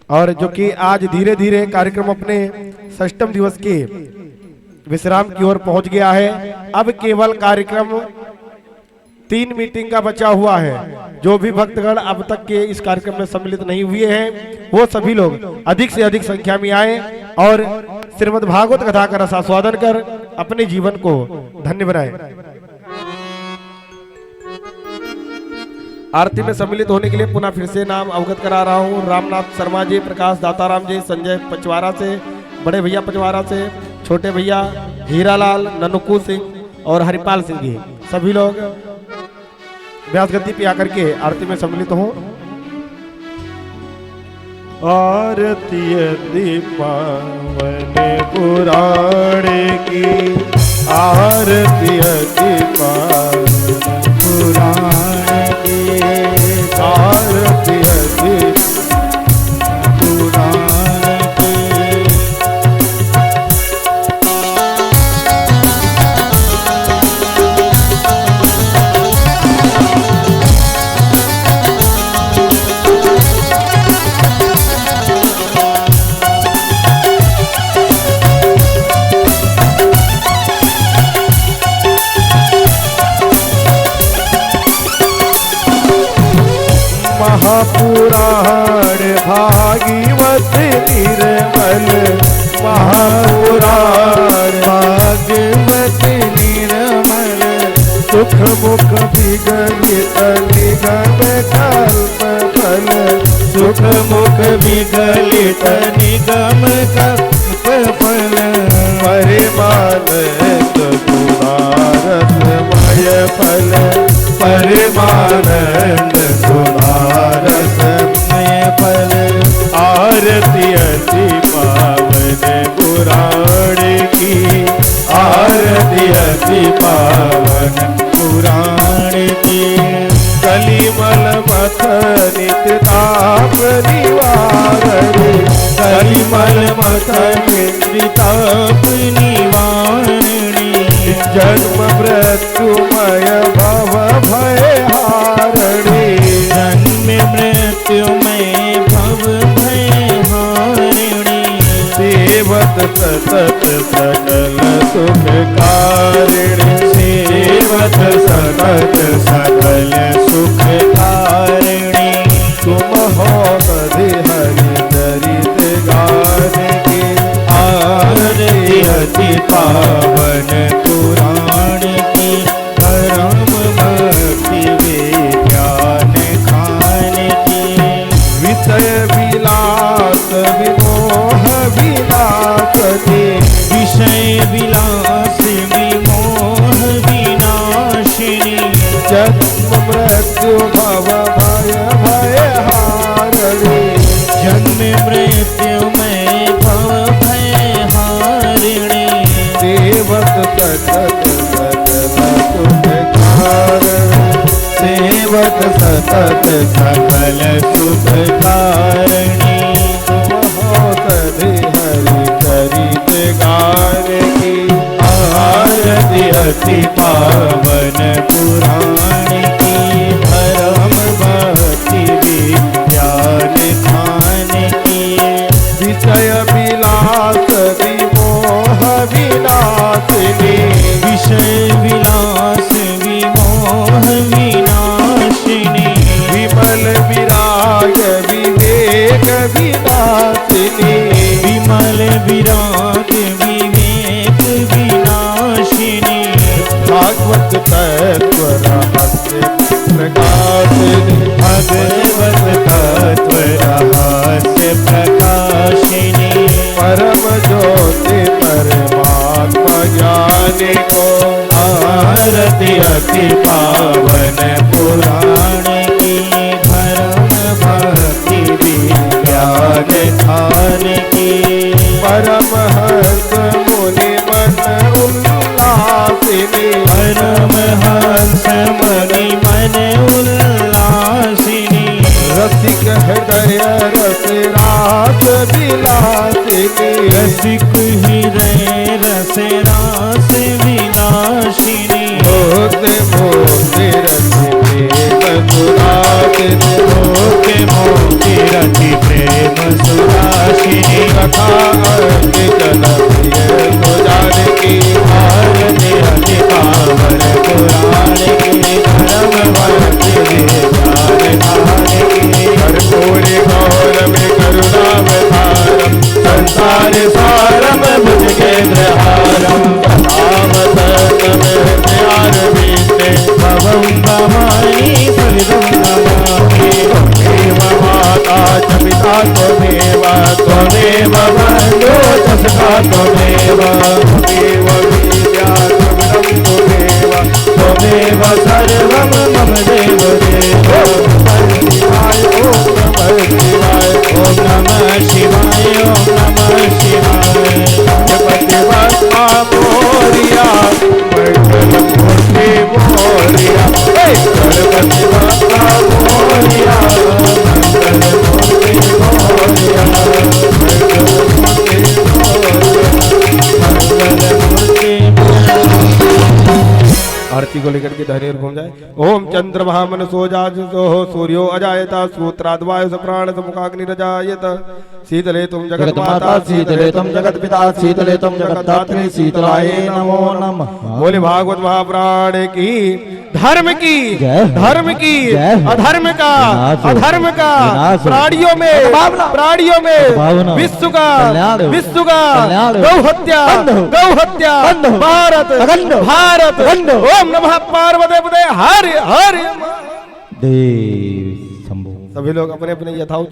और जो कि आज धीरे धीरे कार्यक्रम अपने 6वें दिवस के विश्राम की ओर पहुंच गया है। अब केवल कार्यक्रम 3 मीटिंग का बचा हुआ है। जो भी भक्तगण अब तक के इस कार्यक्रम में सम्मिलित नहीं हुए हैं, वो सभी लोग अधिक से अधिक संख्या में आए और श्रीमद् भागवत कथा का रसास्वादन कर अपने जीवन को धन्य बनाए। आरती में सम्मिलित होने के लिए पुनः फिर से नाम अवगत करा रहा हूँ। रामनाथ शर्मा जी, प्रकाश दाताराम जी, संजय पचवारा से, बड़े भैया पचवारा से, छोटे भैया हीरालाल, ननकू सिंह और हरिपाल सिंह जी, सभी लोग व्यास गद्दी पे आकर के आरती में सम्मिलित हो। आरती दीपावन पुराण की, आरती दीपावन पुराण की, आरती पुराण की। महापुराण भागवत निर्मल, महापुराण भागवत निर्मल, सुख मुख विगलित निगम कल्प फल, सुख मुख विगलित निगम कल्प फल, परिमानंद गुणारसमय फल, परिमानंद गुणारसमय फल। आरती अति पावन पुराण की, आरती अति पावन पुराण की। कलिमल मथ नित ताप निवारणी, कलिमल मथ नित ताप निवारणी। जन्म मृत्युमय भव भय हारणी, जन्म मृत्युमय भव भय हारणी। सेवत सतत सकल सुख कारिणी, सेवत सतत सकल सुख कारिणी। तुम हो हरि हरि चरित गान की, आरती अति पावन पुराण की। परम भक्ति विज्ञान खान की, विषय विलास विमोह विनाशनी, विषय विलास विमोह विनाशिनी। जत विलास सकल सुख कारणी सधि हरि चरित गान की आरती अति पावन पुराण की धर्म भक्ति विज्ञान ध्यान की विषय विलास विमोह विनाशिनी विषय विलास विमोह विनाशिनी विमल विराग विवेक विनाशिनी विमल विराग विवेक विनाशिनी भागवत तत्व रहस्य प्रकाशिनी भगवत तत्व रहस्य प्रकाशिनी परम ज्योति परमात्मा ज्ञानी को आरती अति पावन पुराण की धर्म भक्ति विज्ञान ध्यान की परमहंस मुनि मन उल्लासिनी परमहंस मुनि मन उल्लासिनी रसिक हृदय रस रास विलासिनी रसिक हृदय रस रास विनाशिनी मोते मोते रसिके मधुरासिनी मोके मोके रति प्रेम सुराशिनी कथा अर्थ जन प्रिय तो जानकी आरती अति पावन पुराण की धर्म भक्ति विज्ञान ध्यान की कर्पूरी गौर में करुणावतारम संसार सारम भुजगेन्द्रहारम रामतन में प्यार बीते भवं भवानी सविदं नमामि देव माता च पिता त्वमेव त्वमेव बन्धो च सखा त्वमेव त्वमेव विद्या त्वमिदं त्वमेव त्वमेव सर्वं मम देव देव शिवाय ओम नमः शिवाय ॐ नमः शिवाय जपति बप्पा मोरिया मंगल मूर्ति मोरिया गणपति बप्पा मोरिया मंगल मूर्ति मोरिया मंगल मूर्ति आरती को लेकर के धैर्य घूम जाए। ओम चंद्रमा मनसो जाजसो सूर्यो अजायता सूत्राद्वायु प्राण समुखाग्निरजायत शीतले तुम जगत माता शीतले तुम जगत पिता शीतले तुम जगद्धात्री शीतलाय नमो नमः। बोले भागवत महापुराण की धर्म की जय हो। धर्म की जय हो। अधर्म का विनाश हो। अधर्म का विनाश हो। प्राणियों सद्भावना। में विश्व का कल्याण हो। विश्व का कल्याण हो। गौ हत्या बंद हो। गौ हत्या बंद हो। भारत अखंड हो। भारत अखंड हो। ओम नमः पार्वती पते हरि हरि देव शंभो। सभी लोग अपने अपने यथाउत